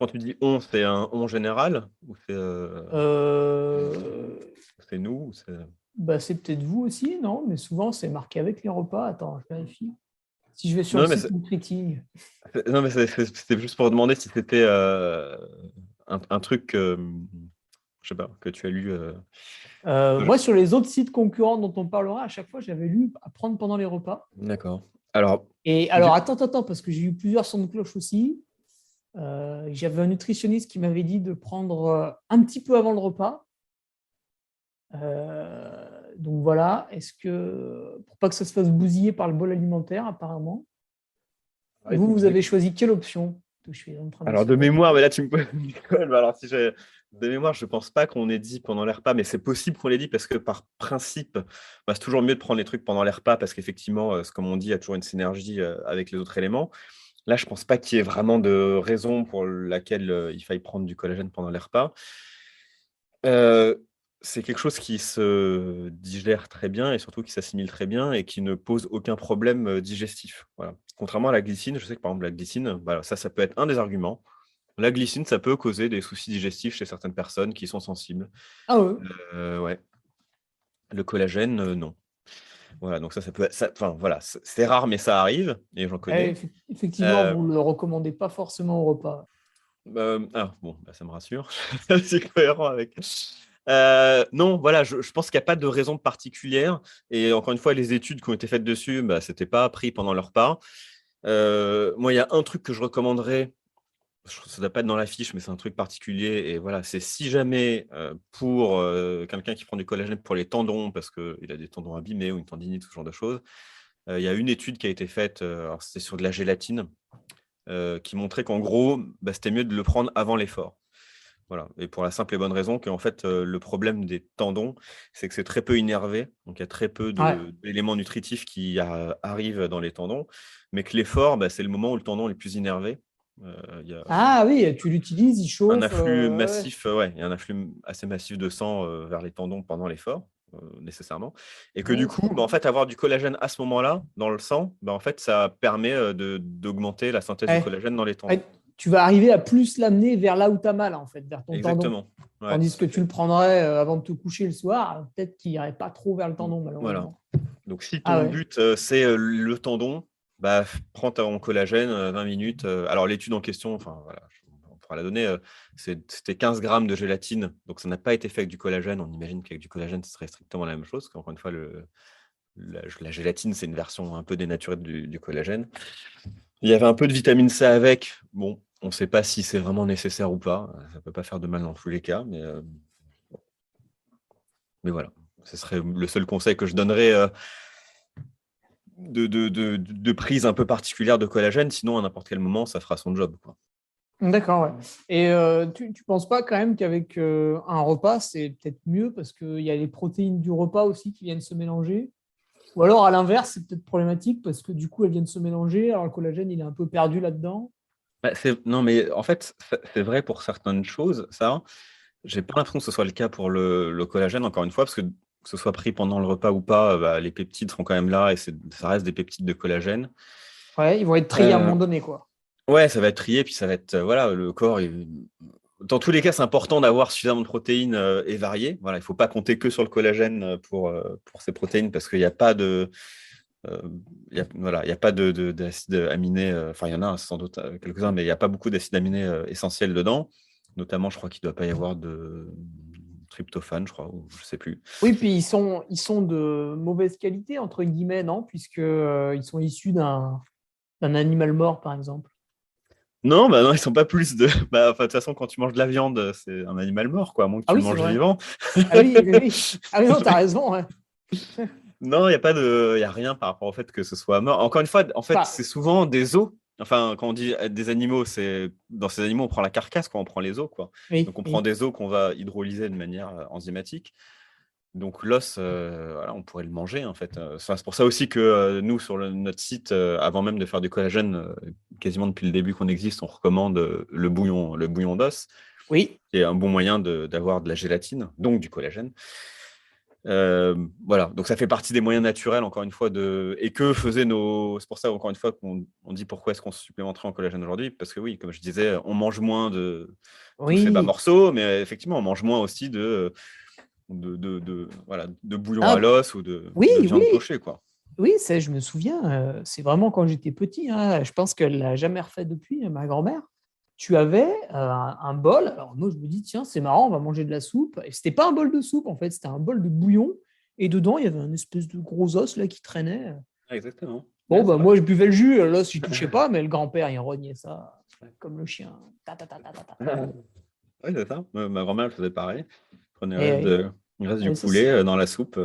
Quand tu dis on, c'est un on général ou Euh, c'est nous ou Bah, c'est peut-être vous aussi, non? Mais souvent, c'est marqué avec les repas. Attends, je vérifie. Si je vais sur le Non, mais site Nutriting. non, mais c'était juste pour demander si c'était un truc que, je sais pas, que tu as lu. Moi, sur les autres sites concurrents dont on parlera, à chaque fois, j'avais lu à prendre pendant les repas. D'accord. Alors, Et alors, du- attends, parce que j'ai eu plusieurs sons de cloche aussi. J'avais un nutritionniste qui m'avait dit de prendre un petit peu avant le repas. Donc voilà, est-ce que pour pas que ça se fasse bousiller par le bol alimentaire, apparemment. Et vous, vous avez choisi quelle option? Je suis en train alors, d'essayer de de mémoire, mais là, tu me poses une colle. Mais alors, si j'ai de mémoire, je pense pas qu'on ait dit pendant les repas, mais c'est possible qu'on l'ait dit parce que par principe, bah, c'est toujours mieux de prendre les trucs pendant les repas parce qu'effectivement, c'est comme on dit, il y a toujours une synergie avec les autres éléments. Là, je pense pas qu'il y ait vraiment de raison pour laquelle il faille prendre du collagène pendant les repas. Euh, c'est quelque chose qui se digère très bien et surtout qui s'assimile très bien et qui ne pose aucun problème digestif. Voilà. Contrairement à la glycine, je sais que par exemple la glycine, voilà, ça peut être un des arguments. La glycine, ça peut causer des soucis digestifs chez certaines personnes qui sont sensibles. Ah ouais. Ouais. Le collagène, non. Voilà, donc ça peut, enfin voilà, c'est rare, mais ça arrive et j'en connais. Effectivement, Euh, vous ne le recommandez pas forcément au repas. bon, bah, ça me rassure. C'est cohérent avec. Non, voilà, je pense qu'il n'y a pas de raison particulière. Et encore une fois, les études qui ont été faites dessus, bah, c'était pas pris pendant leur repas. Moi, il y a un truc que je recommanderais. Ça ne doit pas être dans la fiche, mais c'est un truc particulier. Et voilà, c'est si jamais pour quelqu'un qui prend du collagène pour les tendons, parce qu'il a des tendons abîmés ou une tendinite, ce genre de choses, il y a une étude qui a été faite, alors c'était sur de la gélatine, qui montrait qu'en gros, bah, c'était mieux de le prendre avant l'effort. Voilà. Et pour la simple et bonne raison qu'en fait, le problème des tendons, c'est que c'est très peu innervé. Donc, il y a très peu Ouais. d'éléments nutritifs qui arrivent dans les tendons. Mais que l'effort, bah, c'est le moment où le tendon est le plus innervé. Il y a Ah oui, tu l'utilises, il un chauffe. afflux Ouais. massif, ouais, il y a un afflux assez massif de sang vers les tendons pendant l'effort, nécessairement. Et que du coup, bah, D'accord. en fait, avoir du collagène à ce moment-là, dans le sang, bah, en fait, ça permet d'augmenter la synthèse de Ouais. collagène dans les tendons. Ouais, tu vas arriver à plus l'amener vers là où tu as mal, en fait, vers ton tendon. Exactement. Ouais, Tandis tout que à tu fait. le prendrais avant de te coucher le soir, peut-être qu'il n'irait pas trop vers le tendon, Voilà. malheureusement. Donc, si Ah ton ouais. but, c'est le tendon, bah, prends ton collagène 20 minutes. Alors, l'étude en question, enfin, voilà, on pourra la donner, c'était 15 grammes de gélatine. Donc, ça n'a pas été fait avec du collagène. On imagine qu'avec du collagène, ce serait strictement la même chose. Encore une fois, la gélatine, c'est une version un peu dénaturée du collagène. Il y avait un peu de vitamine C avec. Bon, on ne sait pas si c'est vraiment nécessaire ou pas. Ça ne peut pas faire de mal dans tous les cas. Mais voilà, ce serait le seul conseil que je donnerais de prise un peu particulière de collagène. Sinon, à n'importe quel moment, ça fera son job, quoi. D'accord, ouais. Et tu ne penses pas quand même qu'avec un repas, c'est peut-être mieux parce qu'il y a les protéines du repas aussi qui viennent se mélanger? Ou alors, à l'inverse, c'est peut-être problématique parce que du coup, elles viennent se mélanger, alors le collagène, il est un peu perdu là-dedans. Bah, non, mais en fait, c'est vrai pour certaines choses, ça. J'ai pas l'impression que ce soit le cas pour le collagène, encore une fois, parce que ce soit pris pendant le repas ou pas, bah, les peptides seront quand même là et ça reste des peptides de collagène. Ouais, ils vont être triés à un Euh, moment donné, quoi. ouais, ça va être trié, puis ça va être, voilà, le corps. Dans tous les cas, c'est important d'avoir suffisamment de protéines et variées. Voilà, il ne faut pas compter que sur le collagène pour ces protéines parce qu'il n'y a pas de. Voilà, il y a pas d'acides aminés. Enfin, il y en a sans doute quelques-uns, mais il n'y a pas beaucoup d'acides aminés essentiels dedans. Notamment, je crois qu'il ne doit pas y avoir de tryptophane, je crois, ou je ne sais plus. Oui, puis ils sont de mauvaise qualité, entre guillemets, non? Puisque, ils sont issus d'un animal mort, par exemple. Non, bah non, ils sont pas plus de. Bah, enfin, de toute façon, quand tu manges de la viande, c'est un animal mort, quoi, à moins que Ah tu le oui, c'est manges vrai. vivant. Ah oui, oui, oui. Ah oui, non, t'as raison, ouais. Non, il y a rien par rapport au fait que ce soit mort. Encore une fois, en fait, Enfin, c'est souvent des os. Enfin, quand on dit des animaux, c'est dans ces animaux, on prend la carcasse quand on prend les os, quoi. oui, Donc, on prend oui. des os qu'on va hydrolyser de manière enzymatique. Donc, l'os, voilà, on pourrait le manger, en fait. C'est pour ça aussi que nous, sur notre site, avant même de faire du collagène, quasiment depuis le début qu'on existe, on recommande le bouillon d'os, Oui. qui est un bon moyen d'avoir de la gélatine, donc du collagène. Voilà, donc ça fait partie des moyens naturels, encore une fois, et que faisaient nos. C'est pour ça, encore une fois, qu'on dit pourquoi est-ce qu'on se supplémenterait en collagène aujourd'hui. Parce que oui, comme je disais, on mange moins de tous ces bas Oui. morceaux, mais effectivement, on mange moins aussi voilà, de bouillon à Ah, l'os ou oui, de oui. viande pochée, quoi. Oui, ça, je me souviens, c'est vraiment quand j'étais petit, hein, je pense qu'elle l'a jamais refait depuis, ma grand-mère. Tu avais un bol. Alors moi, je me dis, tiens, c'est marrant, on va manger de la soupe. Et c'était pas un bol de soupe, en fait, c'était un bol de bouillon. Et dedans, il y avait un espèce de gros os là qui traînait. Ah, exactement. Bon, Ouais, c'est bah, vrai. moi, je buvais le jus, l'os, j'y touchais pas, mais le grand-père, il rognait ça comme le chien. Ta, ta, ta, ta, ta, ta. Ouais, c'est ça. Ma grand-mère, elle faisait pareil. Elle prenait Et oui, le reste du et ça, poulet dans la soupe.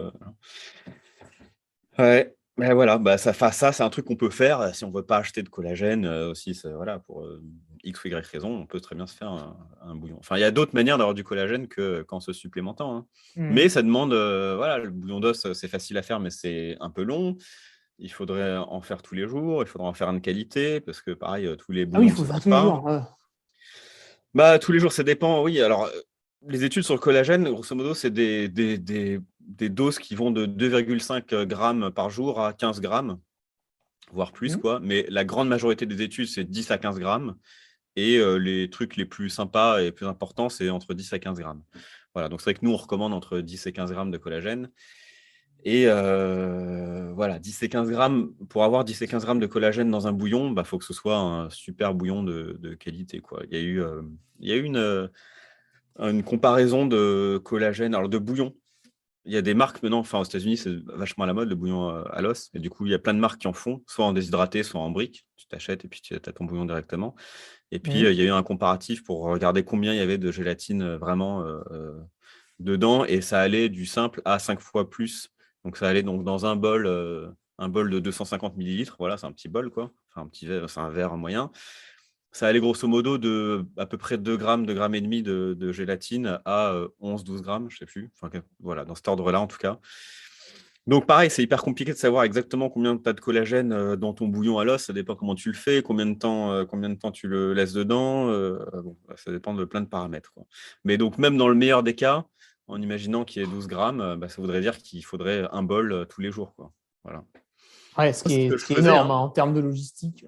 Ouais, mais voilà, bah ça c'est un truc qu'on peut faire si on veut pas acheter de collagène aussi. Voilà, pour X ou Y raison, on peut très bien se faire un bouillon. Enfin, il y a d'autres manières d'avoir du collagène qu'en se supplémentant, hein. Mais Mhm. ça demande, voilà, le bouillon d'os, c'est facile à faire, mais c'est un peu long. Il faudrait en faire tous les jours, il faudrait en faire un de qualité, parce que pareil, tous les Ah oui, bouillons il ne faut se le faire vendent tous les pas. jours. Ouais. Bah, tous les jours, ça dépend, oui. Alors, les études sur le collagène, grosso modo, c'est des doses qui vont de 2,5 grammes par jour à 15 grammes, voire plus, Mhm. quoi. Mais la grande majorité des études, c'est 10 à 15 grammes. Et les trucs les plus sympas et plus importants, c'est entre 10 à 15 grammes. Voilà, donc c'est vrai que nous, on recommande entre 10 et 15 grammes de collagène. Et voilà, 10 et 15 grammes, pour avoir 10 et 15 grammes de collagène dans un bouillon, bah, faut que ce soit un super bouillon de qualité, quoi. Il y a eu une comparaison de collagène, alors de bouillon. Il y a des marques maintenant, enfin aux États-Unis, c'est vachement à la mode le bouillon à l'os. Et du coup, il y a plein de marques qui en font, soit en déshydraté, soit en brique. Tu t'achètes et puis tu as ton bouillon directement. Et puis, Mhm. il y a eu un comparatif pour regarder combien il y avait de gélatine vraiment dedans. Et ça allait du simple à 5 fois plus. Donc, ça allait donc dans un bol de 250 millilitres. Voilà, c'est un petit bol, quoi. Enfin, un petit verre, c'est un verre moyen. Ça allait grosso modo de à peu près 2 grammes, 2 grammes et demi de gélatine à 11-12 grammes, je ne sais plus. Enfin, voilà, dans cet ordre-là, en tout cas. Donc, pareil, c'est hyper compliqué de savoir exactement combien tu as de collagène dans ton bouillon à l'os. Ça dépend comment tu le fais, combien de temps tu le laisses dedans. Bon, ça dépend de plein de paramètres, quoi. Mais donc, même dans le meilleur des cas, en imaginant qu'il y ait 12 grammes, bah, ça voudrait dire qu'il faudrait un bol tous les jours, quoi. Voilà. Ouais, Moi, c'est ce que ce je qui est faisais, énorme hein. hein, en termes de logistique.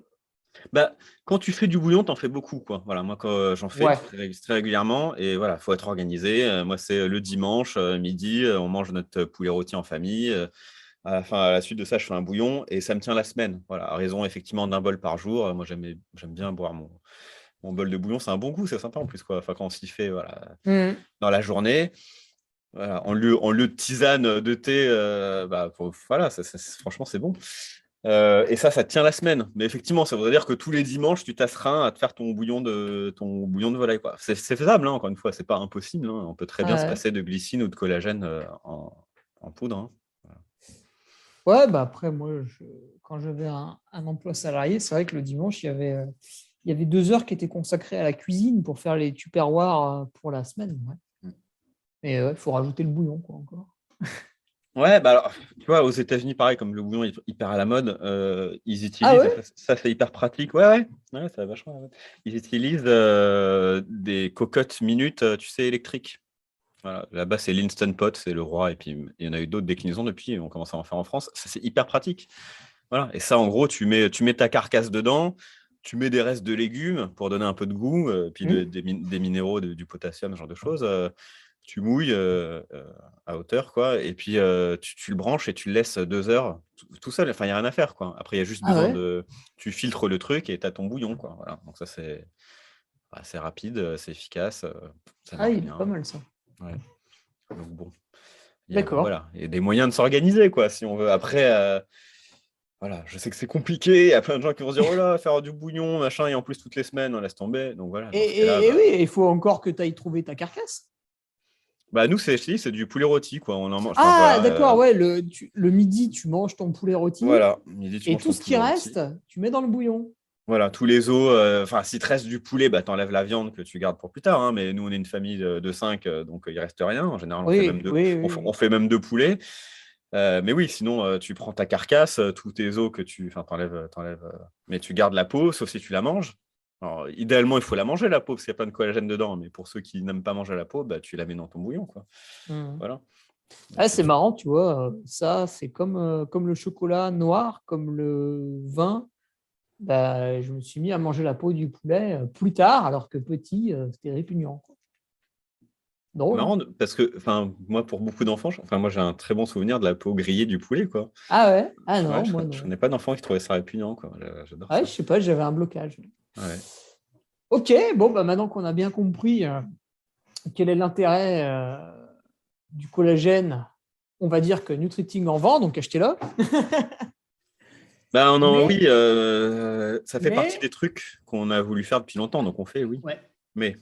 Bah, quand tu fais du bouillon, tu en fais beaucoup, quoi. Voilà, moi, quand j'en fais Ouais. très régulièrement, et voilà, il faut être organisé. Moi, c'est le dimanche, midi, on mange notre poulet rôti en famille. À la suite de ça, je fais un bouillon et ça me tient la semaine. Voilà, à raison effectivement d'un bol par jour. Moi, j'aime bien boire mon bol de bouillon. C'est un bon goût, c'est sympa en plus, quoi. Enfin, quand on s'y fait voilà, Mhm. dans la journée, voilà, en lieu de tisane, de thé, bah, voilà, franchement, c'est bon. Et ça tient la semaine. Mais effectivement, ça voudrait dire que tous les dimanches, tu t'astreins à te faire ton bouillon de volaille, quoi. C'est faisable, hein, encore une fois, c'est pas impossible, hein. On peut très bien se Ouais. passer de glycine ou de collagène en poudre, hein. Ouais, bah après, quand j'avais un emploi salarié, c'est vrai que le dimanche, il y avait 2 heures qui étaient consacrées à la cuisine pour faire les tupperwares pour la semaine. Ouais. Et il faut rajouter le bouillon, quoi, encore. Ouais, bah alors, tu vois, aux États-Unis, pareil, comme le bouillon est hyper à la mode, ils Ah utilisent, et ouais? ça c'est hyper pratique, ouais, ça va vachement à la mode. Ils utilisent des cocottes minutes, tu sais, électriques. Voilà. Là-bas, c'est l'Instant Pot, c'est le roi, et puis il y en a eu d'autres déclinaisons depuis, on commence à en faire en France. Ça, c'est hyper pratique. Voilà. Et ça, en gros, tu mets ta carcasse dedans, tu mets des restes de légumes pour donner un peu de goût, puis Hmm. des minéraux, du potassium, ce genre de choses. Tu mouilles à hauteur, quoi, et puis tu le branches et tu le laisses 2 heures tout seul. Enfin, il n'y a rien à faire, quoi. Après, il y a juste Ah besoin ouais? de. Tu filtres le truc et tu as ton bouillon, quoi. Voilà. Donc, ça, c'est rapide, c'est efficace, ça Ah, marche il est pas bien. mal ça. Ouais. Donc, bon. D'accord. Voilà, il y a des moyens de s'organiser, quoi, si on veut. Après, voilà, je sais que c'est compliqué. Il y a plein de gens qui vont se dire, oh là, faire du bouillon, machin, et en plus toutes les semaines, on laisse tomber. Donc voilà, dans ce cas-là, Et oui, il faut encore que tu ailles trouver ta carcasse. bah, nous, c'est du poulet rôti, quoi. Je mange, Ah, voilà, d'accord, ouais, le midi, tu manges ton poulet rôti voilà, midi, tu et manges tout ton ce qui poulet reste, rôti. tu mets dans le bouillon. Voilà, tous les os, enfin, s'il te reste du poulet, bah, t'enlèves la viande que tu gardes pour plus tard, hein, mais nous, on est une famille de 5, donc il reste rien. En général, Oui, oui, oui, on oui. fait même deux poulets. Mais oui, sinon, tu prends ta carcasse, tous tes os que tu. Enfin, t'enlèves, mais tu gardes la peau, sauf si tu la manges. Alors, idéalement, il faut la manger, la peau, parce qu'il y a plein de collagène dedans. Mais pour ceux qui n'aiment pas manger la peau, bah, tu la mets dans ton bouillon, quoi. Mhm. Voilà. Ah, c'est marrant, tu vois, ça, c'est comme le chocolat noir, comme le vin. Bah, je me suis mis à manger la peau du poulet plus tard, alors que petit, c'était répugnant, quoi. C'est Drôle, hein? marrant parce que, enfin, moi, pour beaucoup d'enfants, moi, j'ai un très bon souvenir de la peau grillée du poulet, quoi. Ah ouais? Ah Ouais, non, moi je non. connais pas d'enfants qui trouvaient ça répugnant, quoi. J'adore Ouais, ça. je sais pas, j'avais un blocage. Ouais. Ok, bon, bah maintenant qu'on a bien compris quel est l'intérêt du collagène, on va dire que Nutriting en vend, donc achetez-le. Ben, oui, Mais, ça fait partie mais, des trucs qu'on a voulu faire depuis longtemps, donc on fait, oui. ouais, Mais,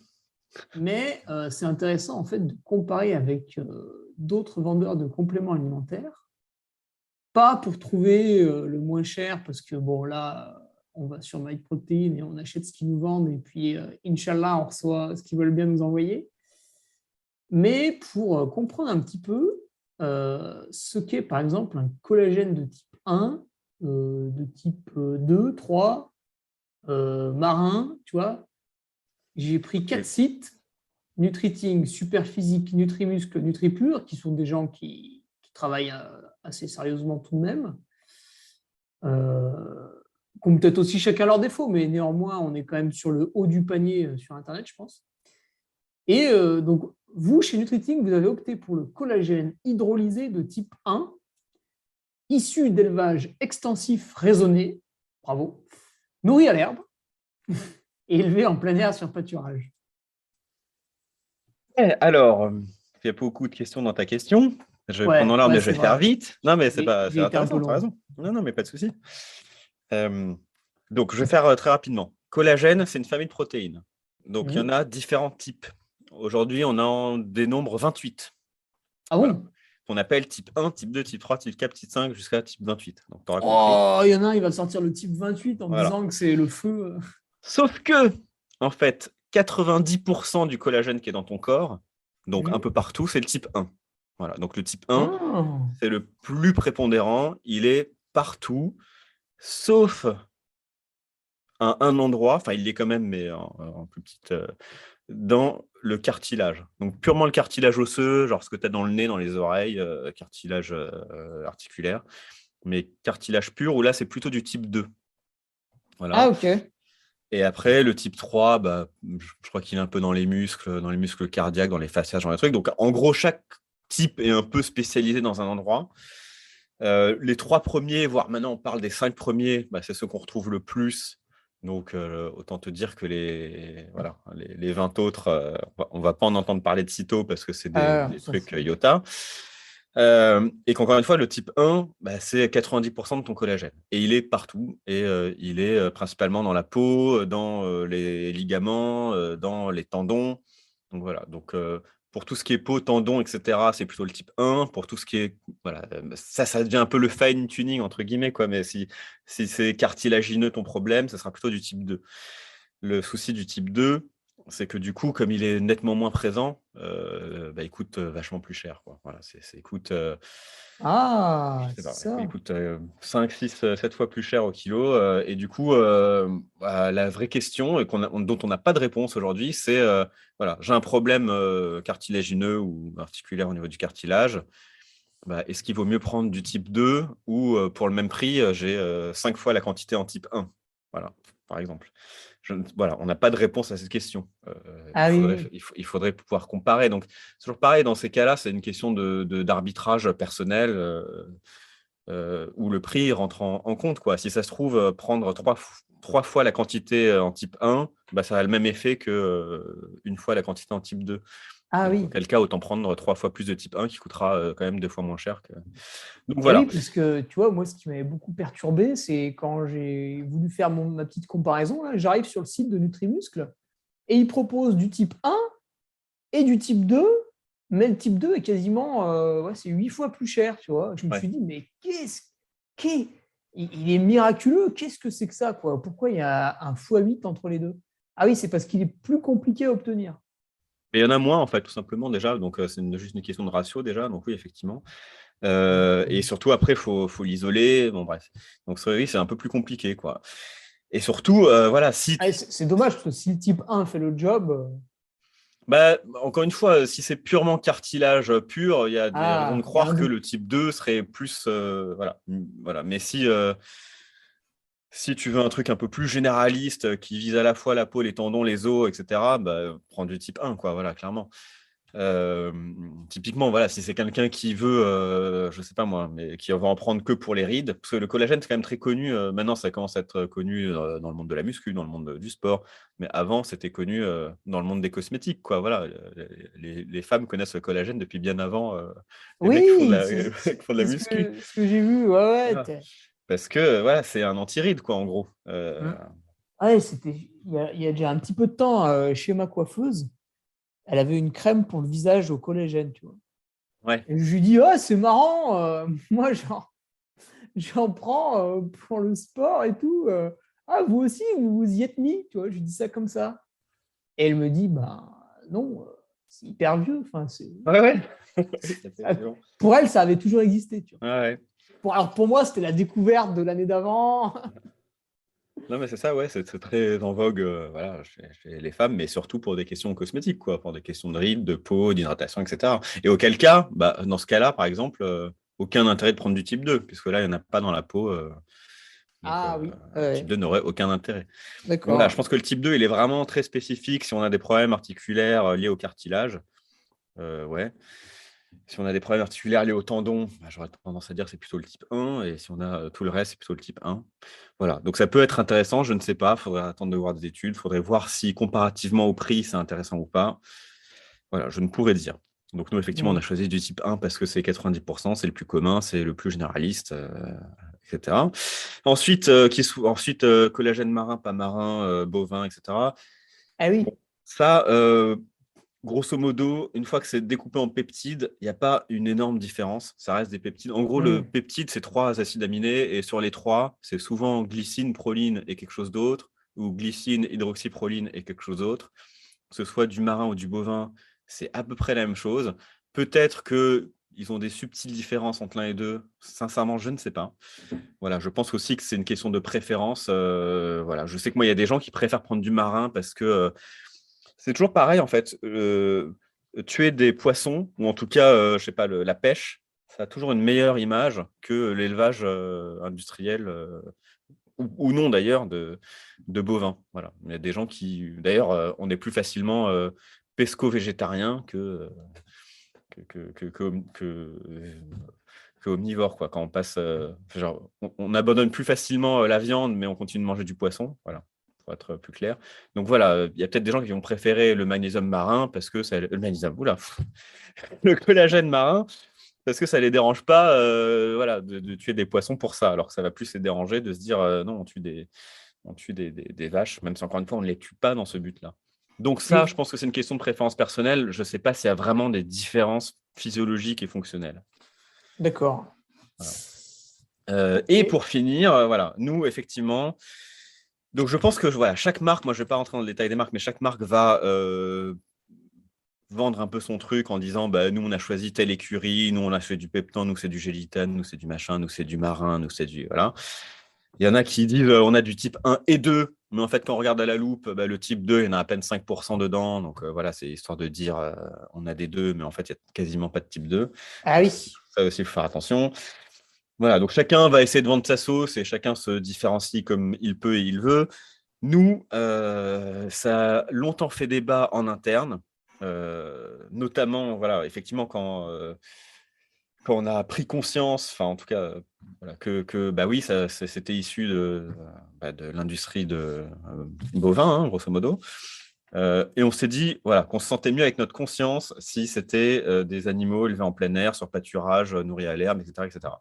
mais c'est intéressant en fait de comparer avec d'autres vendeurs de compléments alimentaires, pas pour trouver le moins cher, parce que bon là, on va sur MyProtein et on achète ce qu'ils nous vendent, et puis Inch'Allah, on reçoit ce qu'ils veulent bien nous envoyer, mais pour comprendre un petit peu ce qu'est par exemple un collagène de type 1, de type 2, 3, marin, tu vois. J'ai pris 4 ok. sites, Nutriting, Superphysique, Nutrimuscle, NutriPure, qui sont des gens qui travaillent assez sérieusement tout de même, euh, qui ont peut-être aussi chacun leurs défauts, mais néanmoins, on est quand même sur le haut du panier sur Internet, je pense. Et donc, vous, chez Nutriting, vous avez opté pour le collagène hydrolysé de type 1, issu d'élevage extensif raisonné, bravo, nourri à l'herbe et élevé en plein air sur pâturage. Alors, il y a beaucoup de questions dans ta question. Je vais prendre Ouais, en l'ordre, ouais, mais je c'est vais faire vrai. vite. Non, mais c'est J'ai été un peu intéressant, tu as long. raison. Non, non, mais pas de souci. Euh, donc, je vais faire très rapidement. Collagène, c'est une famille de protéines. Donc, il y en Mmh. a différents types. Aujourd'hui, on en dénombre 28. Ah Voilà. bon? On appelle type 1, type 2, type 3, type 4, type 5, jusqu'à type 28. Donc, tu auras compris. Oh, il y en a un, il va sortir le type 28 en me Voilà. disant que c'est le feu. Sauf que, en fait, 90% du collagène qui est dans ton corps, donc un Mmh. peu partout, c'est le type 1. Voilà. Donc, le type 1, Ah. c'est le plus prépondérant. Il est partout, sauf à un endroit, enfin, il l'est quand même, mais en plus petite, dans le cartilage. Donc, purement le cartilage osseux, genre ce que tu as dans le nez, dans les oreilles, cartilage articulaire, mais cartilage pur, où là, c'est plutôt du type 2. Ah, Voilà. ok. Et après, le type 3, bah, je crois qu'il est un peu dans les muscles cardiaques, dans les fascias, genre les trucs. Donc, en gros, chaque type est un peu spécialisé dans un endroit. Les 3 premiers, voire maintenant on parle des 5 premiers, bah, c'est ceux qu'on retrouve le plus. Donc, autant te dire que voilà, les 20 autres, on va pas en entendre parler de sitôt parce que c'est On des s'en trucs fout. iota. Et qu'encore une fois, le type 1, bah, c'est 90% de ton collagène. Et il est partout. Et il est principalement dans la peau, dans les ligaments, dans les tendons. Donc voilà. Donc, pour tout ce qui est peau, tendons, etc., c'est plutôt le type 1. Pour tout ce qui est. Voilà, ça devient un peu le fine-tuning, entre guillemets, quoi. Mais si c'est cartilagineux ton problème, ça sera plutôt du type 2. Le souci du type 2, c'est que du coup, comme il est nettement moins présent, bah, il coûte vachement plus cher, quoi. Voilà, il coûte, je Ah, sais c'est pas, il ça. coûte 5, 6, 7 fois plus cher au kilo. Et du coup, bah, la vraie question, et dont on n'a pas de réponse aujourd'hui, c'est voilà, j'ai un problème cartilagineux ou articulaire au niveau du cartilage. Bah, est-ce qu'il vaut mieux prendre du type 2 ou pour le même prix, j'ai 5 fois la quantité en type 1? Voilà, par exemple. Voilà, on n'a pas de réponse à cette question. Ah oui, oui. Il faudrait pouvoir comparer. Donc, c'est toujours pareil, dans ces cas-là, c'est une question d'arbitrage personnel où le prix rentre en compte, quoi. Si ça se trouve, prendre 3 fois la quantité en type 1, bah, ça a le même effet que une fois la quantité en type 2. Ah Donc, oui. auquel cas, autant prendre 3 fois plus de type 1 qui coûtera quand même 2 fois moins cher. Donc, Et oui, voilà. parce que tu vois, moi, ce qui m'avait beaucoup perturbé, c'est quand j'ai voulu faire ma petite comparaison, là, j'arrive sur le site de Nutrimuscle et ils proposent du type 1 et du type 2, mais le type 2 est quasiment, ouais, c'est 8 fois plus cher, tu vois. Je me Ouais. suis dit, mais qu'est- il est miraculeux, qu'est-ce que c'est que ça, quoi? Pourquoi il y a un x8 entre les deux? Ah oui, c'est parce qu'il est plus compliqué à obtenir. Mais il y en a moins, en fait, tout simplement, déjà. Donc, c'est juste une question de ratio, déjà. Donc, oui, effectivement. Et surtout, après, faut l'isoler. Bon, bref. Donc, oui, c'est un peu plus compliqué, quoi. Et surtout, voilà, si. Ah, c'est dommage, parce que si le type 1 fait le job, Bah, encore une fois, si c'est purement cartilage pur, il y a des raisons de Ah, il y a un croire que doute. le type 2 serait plus. Voilà. Voilà. Mais si tu veux un truc un peu plus généraliste qui vise à la fois la peau, les tendons, les os, etc., bah, prends du type 1, quoi, voilà, clairement. Euh, Typiquement, voilà, si c'est quelqu'un qui veut, je sais pas moi, mais qui va en prendre que pour les rides, parce que le collagène, c'est quand même très connu. Maintenant, ça commence à être connu dans le monde de la muscu, dans le monde du sport. Mais avant, c'était connu dans le monde des cosmétiques, quoi. Voilà, les femmes connaissent le collagène depuis bien avant les mecs qui font de Oui, la, c'est qui font de la c'est muscu. ce que j'ai vu. Ouais, ouais. Voilà. Parce que voilà, c'est un anti-ride, quoi, en gros. Hmm. Ouais, c'était il y a déjà un petit peu de temps chez ma coiffeuse. Elle avait une crème pour le visage au collagène, tu vois. Ouais. Et je lui dis, ah, c'est marrant, moi, j'en prends pour le sport et tout. Ah, vous aussi, vous vous y êtes mis, tu vois. Je lui dis ça comme ça. Et elle me dit, bah non, c'est hyper vieux. Enfin, Ouais, ouais. Effectivement. pour elle, ça avait toujours existé, tu vois. Ouais, ouais. Alors pour moi, c'était la découverte de l'année d'avant. Non, mais c'est ça, ouais, c'est très en vogue voilà, chez les femmes, mais surtout pour des questions cosmétiques, quoi, pour des questions de rides, de peau, d'hydratation, etc. Et auquel cas, bah, dans ce cas-là, par exemple, aucun intérêt de prendre du type 2, puisque là, il n'y en a pas dans la peau. Donc, Ah oui, le type 2 n'aurait aucun intérêt. Donc, voilà, je d'accord. pense que le type 2, il est vraiment très spécifique si on a des problèmes articulaires liés au cartilage. Ouais. Si on a des problèmes articulaires liés au tendon, bah, j'aurais tendance à dire que c'est plutôt le type 1. Et si on a tout le reste, c'est plutôt le type 1. Voilà. Donc ça peut être intéressant, je ne sais pas. Il faudrait attendre de voir des études. Il faudrait voir si comparativement au prix, c'est intéressant ou pas. Voilà, je ne pourrais dire. Donc nous, effectivement, on a Hmm. choisi du type 1 parce que c'est 90%, c'est le plus commun, c'est le plus généraliste, etc. Ensuite, collagène marin, pas marin, bovin, etc. Ah Bon, oui. ça, grosso modo, une fois que c'est découpé en peptides, il n'y a pas une énorme différence. Ça reste des peptides. En gros, le Hmm. peptide, c'est 3 acides aminés. Et sur les 3, c'est souvent glycine, proline et quelque chose d'autre, ou glycine, hydroxyproline et quelque chose d'autre. Que ce soit du marin ou du bovin, c'est à peu près la même chose. Peut-être qu'ils ont des subtiles différences entre l'un et deux. Sincèrement, je ne sais pas. Voilà, je pense aussi que c'est une question de préférence. Voilà, je sais que moi, il y a des gens qui préfèrent prendre du marin parce que c'est toujours pareil, en fait. Tuer des poissons, ou en tout cas, je sais pas, la pêche, ça a toujours une meilleure image que l'élevage industriel, ou non d'ailleurs, de bovins. Voilà. Il y a des gens qui, d'ailleurs, on est plus facilement pesco-végétarien que omnivore, quoi. Quand on passe, genre, on abandonne plus facilement la viande, mais on continue de manger du poisson. Voilà, pour être plus clair. Donc voilà, il y a peut-être des gens qui vont préférer le magnésium marin parce que ça, le magnésium, oula, le collagène marin, parce que ça les dérange pas, voilà, de tuer des poissons pour ça, alors que ça va plus les déranger de se dire non, on tue des vaches, même si encore une fois, on ne les tue pas dans ce but-là. Donc ça, je Et pense que c'est une question de préférence personnelle. Je ne sais pas s'il y a vraiment des différences physiologiques et fonctionnelles. d'accord. Voilà. Et Et pour finir, voilà, nous, effectivement, donc je pense que voilà, chaque marque, moi je ne vais pas rentrer dans le détail des marques, mais chaque marque va vendre un peu son truc en disant bah, nous, on a choisi telle écurie, nous, on a fait du peptan, nous, c'est du gélitane, nous, c'est du machin, nous, c'est du marin, nous, c'est du. Voilà. Il y en a qui disent on a du type 1 et 2, mais en fait, quand on regarde à la loupe, bah, le type 2, il y en a à peine 5% dedans. Donc voilà, c'est histoire de dire on a des 2, mais en fait, il n'y a quasiment pas de type 2. ah Donc oui, ça aussi, il faut faire attention. Voilà, donc chacun va essayer de vendre sa sauce et chacun se différencie comme il peut et il veut. Nous, ça a longtemps fait débat en interne, notamment, voilà, effectivement, quand on a pris conscience, enfin en tout cas, voilà, que bah oui, c'était issu de l'industrie bovin, hein, grosso modo. Et on s'est dit voilà, qu'on se sentait mieux avec notre conscience si c'était des animaux élevés en plein air, sur pâturage, nourris à l'herbe, etc., etc.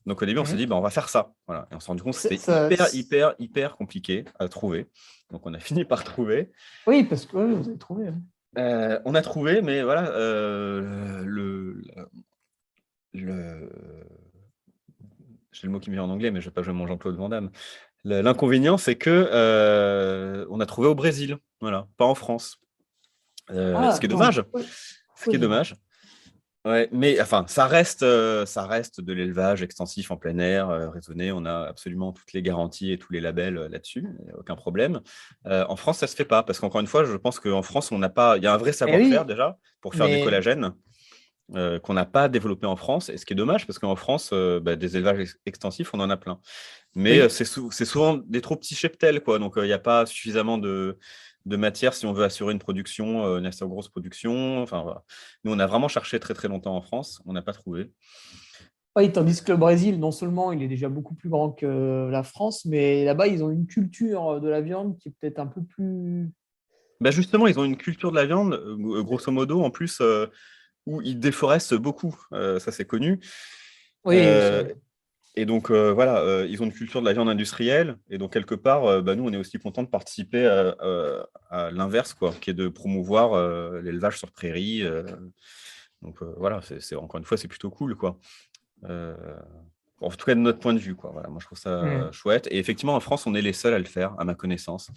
Donc au début, on s'est mhm. dit bah, on va faire ça. Voilà. Et on s'est rendu compte que c'était Ça, hyper, hyper, hyper compliqué à trouver. Donc on a fini par trouver. oui, parce que oui, vous avez trouvé. Hein. On a trouvé, mais voilà, le, j'ai le mot qui me vient en anglais, mais je ne vais pas jouer mon Jean-Claude Van Damme. L'inconvénient, c'est que on a trouvé au Brésil, voilà, pas en France. Ce Ah, qui est attends, dommage. Ce pourquoi qui est ils ont. dommage. Ouais, mais enfin, ça reste de l'élevage extensif en plein air, raisonné. On a absolument toutes les garanties et tous les labels là-dessus, y a aucun problème. En France, ça se fait pas parce qu'encore une fois, je pense qu'en France, on n'a pas. Il y a un vrai Eh savoir-faire oui, déjà pour faire du mais collagène qu'on n'a pas développé en France, et ce qui est dommage parce qu'en France, des élevages extensifs, on en a plein. Mais oui. c'est souvent des trop petits cheptels, quoi. Donc, il n'y a pas suffisamment de matière si on veut assurer une production, une assez grosse production. Enfin, voilà. Nous, on a vraiment cherché très, très longtemps en France. On n'a pas trouvé. Oui, tandis que le Brésil, non seulement il est déjà beaucoup plus grand que la France, mais là-bas, ils ont une culture de la viande qui est peut-être un peu plus. Bah, justement, ils ont une culture de la viande, grosso modo, en plus, où ils déforestent beaucoup. Ça, c'est connu. Oui, Euh, et donc, voilà, ils ont une culture de la viande industrielle. Et donc, quelque part, nous, on est aussi content de participer à l'inverse, quoi, qui est de promouvoir l'élevage sur prairie. Donc, voilà, encore une fois, c'est plutôt cool, quoi. Euh, en tout cas, de notre point de vue, quoi. Voilà, moi, je trouve ça Hmm. chouette. Et effectivement, en France, on est les seuls à le faire, à ma connaissance.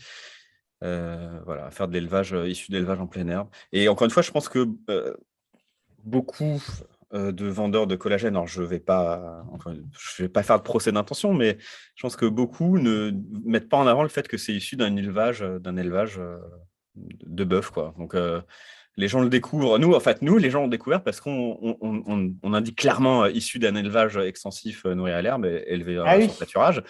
Voilà, à faire de l'élevage issu d'élevage en plein air. Et encore une fois, je pense que beaucoup de vendeurs de collagène, alors je vais pas faire de procès d'intention, mais je pense que beaucoup ne mettent pas en avant le fait que c'est issu d'un élevage de bœuf, quoi. Donc, les gens le découvrent. Nous, en fait, les gens ont découvert parce qu'on indique clairement issu d'un élevage extensif nourri à l'herbe, élevé Ah oui. sur pâturage.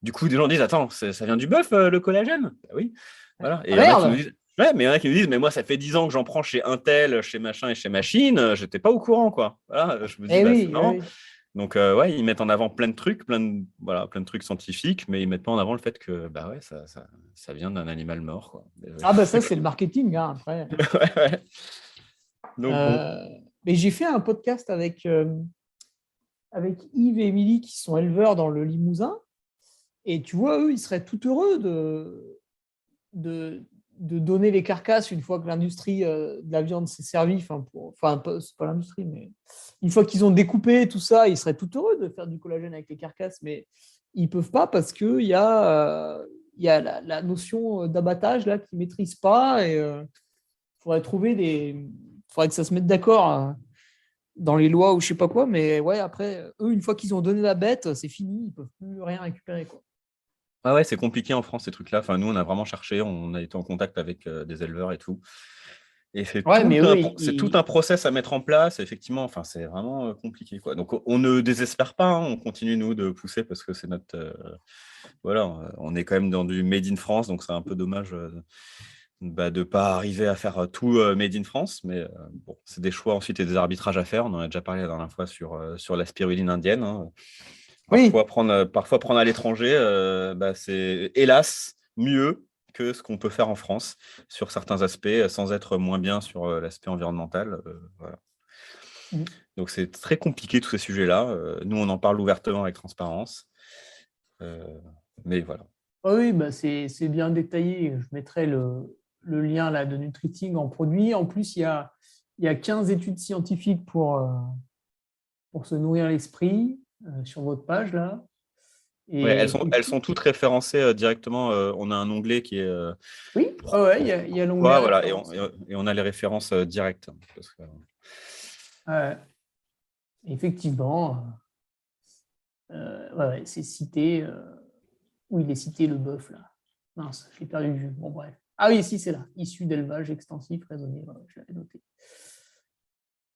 Du coup, des gens disent, attends, ça vient du bœuf, le collagène? Bah oui. Voilà. Et Ah il y en a qui nous merde! disent, ouais, mais il y en a qui nous disent, mais moi, ça fait 10 ans que j'en prends chez Intel, chez machin et chez machine, j'étais pas au courant, quoi. Voilà, je me dis, Eh bah, c'est oui, eh marrant. oui. Donc, ouais, ils mettent en avant plein de trucs, voilà, plein de trucs scientifiques, mais ils mettent pas en avant le fait que, bah ouais, ça vient d'un animal mort, quoi. Ah bah ça, c'est le marketing, hein, après. Ouais, ouais. Donc, bon. Euh, mais j'ai fait un podcast avec Yves et Émilie qui sont éleveurs dans le Limousin. Et tu vois, eux, ils seraient tout heureux de, de donner les carcasses une fois que l'industrie de la viande s'est servie. C'est pas l'industrie, mais une fois qu'ils ont découpé tout ça, ils seraient tout heureux de faire du collagène avec les carcasses. Mais ils peuvent pas parce qu'il y a la notion d'abattage là qu'ils ne maîtrisent pas. Et faudrait trouver des. Faudrait que ça se mette d'accord dans les lois ou je sais pas quoi. Mais ouais, après, eux, une fois qu'ils ont donné la bête, c'est fini. Ils peuvent plus rien récupérer, quoi. Ah ouais, c'est compliqué en France, ces trucs-là. Enfin, nous, on a vraiment cherché, on a été en contact avec des éleveurs et tout. Et Ouais, mais eux, c'est tout un process à mettre en place. Effectivement, enfin, c'est vraiment compliqué, quoi. Donc, on ne désespère pas, hein. On continue, nous, de pousser parce que c'est notre. Voilà, on est quand même dans du Made in France, donc c'est un peu dommage de ne pas arriver à faire tout Made in France. Mais bon, c'est des choix ensuite et des arbitrages à faire. On en a déjà parlé la dernière fois sur la spiruline indienne, hein. oui. Parfois prendre à l'étranger, c'est hélas mieux que ce qu'on peut faire en France sur certains aspects, sans être moins bien sur l'aspect environnemental. Voilà. Donc c'est très compliqué tous ces sujets-là. Nous, on en parle ouvertement avec transparence. Euh, mais voilà. Ah oui, bah c'est bien détaillé. Je mettrai le lien là, de Nutriting en produit. En plus, il y a 15 études scientifiques pour se nourrir l'esprit sur votre page là. Ouais, Et elles sont toutes référencées directement. On a un onglet qui est oui, ouais, il y a l'onglet pourquoi, voilà, référence. et on a les références directes. Parce que, Ouais, effectivement, ouais, c'est cité. Où il est cité le bœuf là. Mince, j'ai perdu le vue. Bon, bref. Ah oui, si, c'est là. Issu d'élevage extensif raisonné. Voilà, je l'avais noté.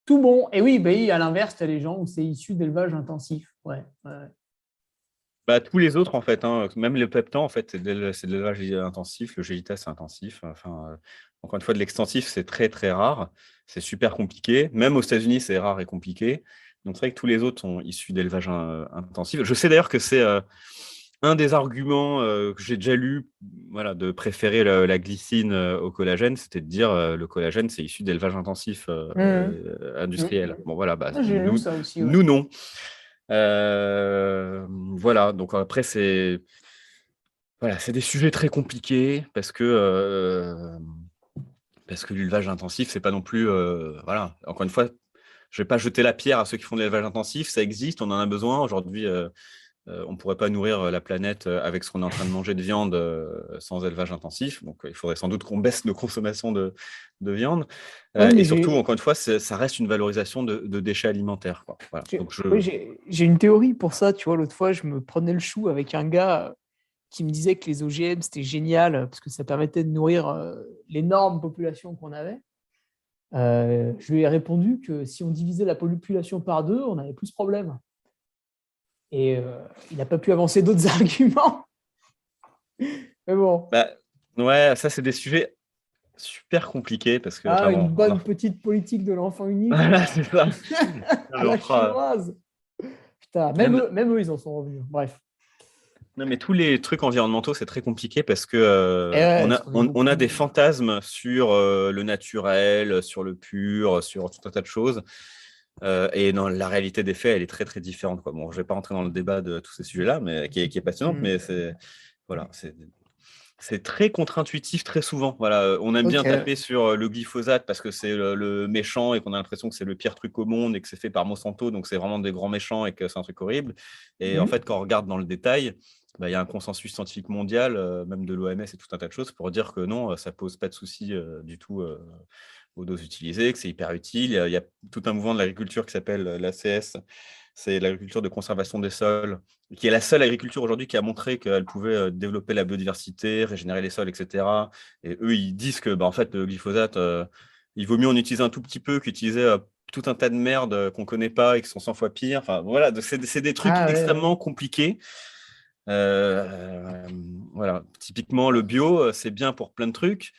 Tout bon. Et oui, bah, oui, à l'inverse, tu as les gens où c'est issu d'élevage intensif. Ouais, ouais. tous les autres, en fait, hein, même le peptan, en fait, c'est de l'élevage intensif. Le gélitas, c'est intensif. Enfin, encore une fois, de l'extensif, c'est très, très rare. C'est super compliqué. Même aux États-Unis, c'est rare et compliqué. Donc, c'est vrai que tous les autres sont issus d'élevage intensif. Je sais d'ailleurs que c'est un des arguments que j'ai déjà lu, voilà, de préférer la glycine au collagène, c'était de dire le collagène, c'est issu d'élevage intensif Mmh. industriel. Mmh. Bon, voilà, Ah, j'ai lu ça aussi, ouais. nous non. Voilà, donc après, c'est des sujets très compliqués parce que l'élevage intensif, c'est pas non plus. Voilà, encore une fois, je vais pas jeter la pierre à ceux qui font de l'élevage intensif, ça existe, on en a besoin. Aujourd'hui, on ne pourrait pas nourrir la planète avec ce qu'on est en train de manger de viande sans élevage intensif. Donc, il faudrait sans doute qu'on baisse nos consommations de viande. Ouais, Et mais surtout, encore une fois, ça reste une valorisation de déchets alimentaires, quoi. Voilà. Donc, oui, j'ai une théorie pour ça. Tu vois, l'autre fois, je me prenais le chou avec un gars qui me disait que les OGM, c'était génial parce que ça permettait de nourrir l'énorme population qu'on avait. Je lui ai répondu que si on divisait la population par deux, on avait plus de problèmes. Et il n'a pas pu avancer d'autres arguments. Mais bon. bah, ouais, ça, c'est des sujets super compliqués parce que, enfin Ah, une bon, bonne petite politique de l'enfant unique voilà, c'est ça. Non, à mais on la fera. chinoise. Putain, Même, même eux, ils en sont revenus. Bref. Non, mais tous les trucs environnementaux, c'est très compliqué parce que Et ouais, on parce a, qu'on est on a beaucoup. des fantasmes sur le naturel, sur le pur, sur tout un tas de choses. Et dans la réalité des faits, elle est très, très différente, quoi. Bon, je ne vais pas rentrer dans le débat de tous ces sujets-là, mais qui est passionnante, mais voilà, c'est très contre-intuitif très souvent. Voilà, on aime bien Ok. taper sur le glyphosate parce que c'est le méchant et qu'on a l'impression que c'est le pire truc au monde et que c'est fait par Monsanto, donc c'est vraiment des grands méchants et que c'est un truc horrible. Et en Mhm. fait, quand on regarde dans le détail, bah, il y a un consensus scientifique mondial, même de l'OMS et tout un tas de choses, pour dire que non, ça pose pas de souci du tout aux doses utilisées, que c'est hyper utile. Il y a tout un mouvement de l'agriculture qui s'appelle l'ACS, c'est l'agriculture de conservation des sols, qui est la seule agriculture aujourd'hui qui a montré qu'elle pouvait développer la biodiversité, régénérer les sols, etc. Et eux, ils disent que, bah, en fait, le glyphosate, il vaut mieux en utiliser un tout petit peu qu'utiliser tout un tas de merde qu'on ne connaît pas et qui sont 100 fois pires. Enfin, voilà, c'est des trucs Ah ouais, ouais. extrêmement compliqués. Voilà, typiquement, le bio, c'est bien pour plein de trucs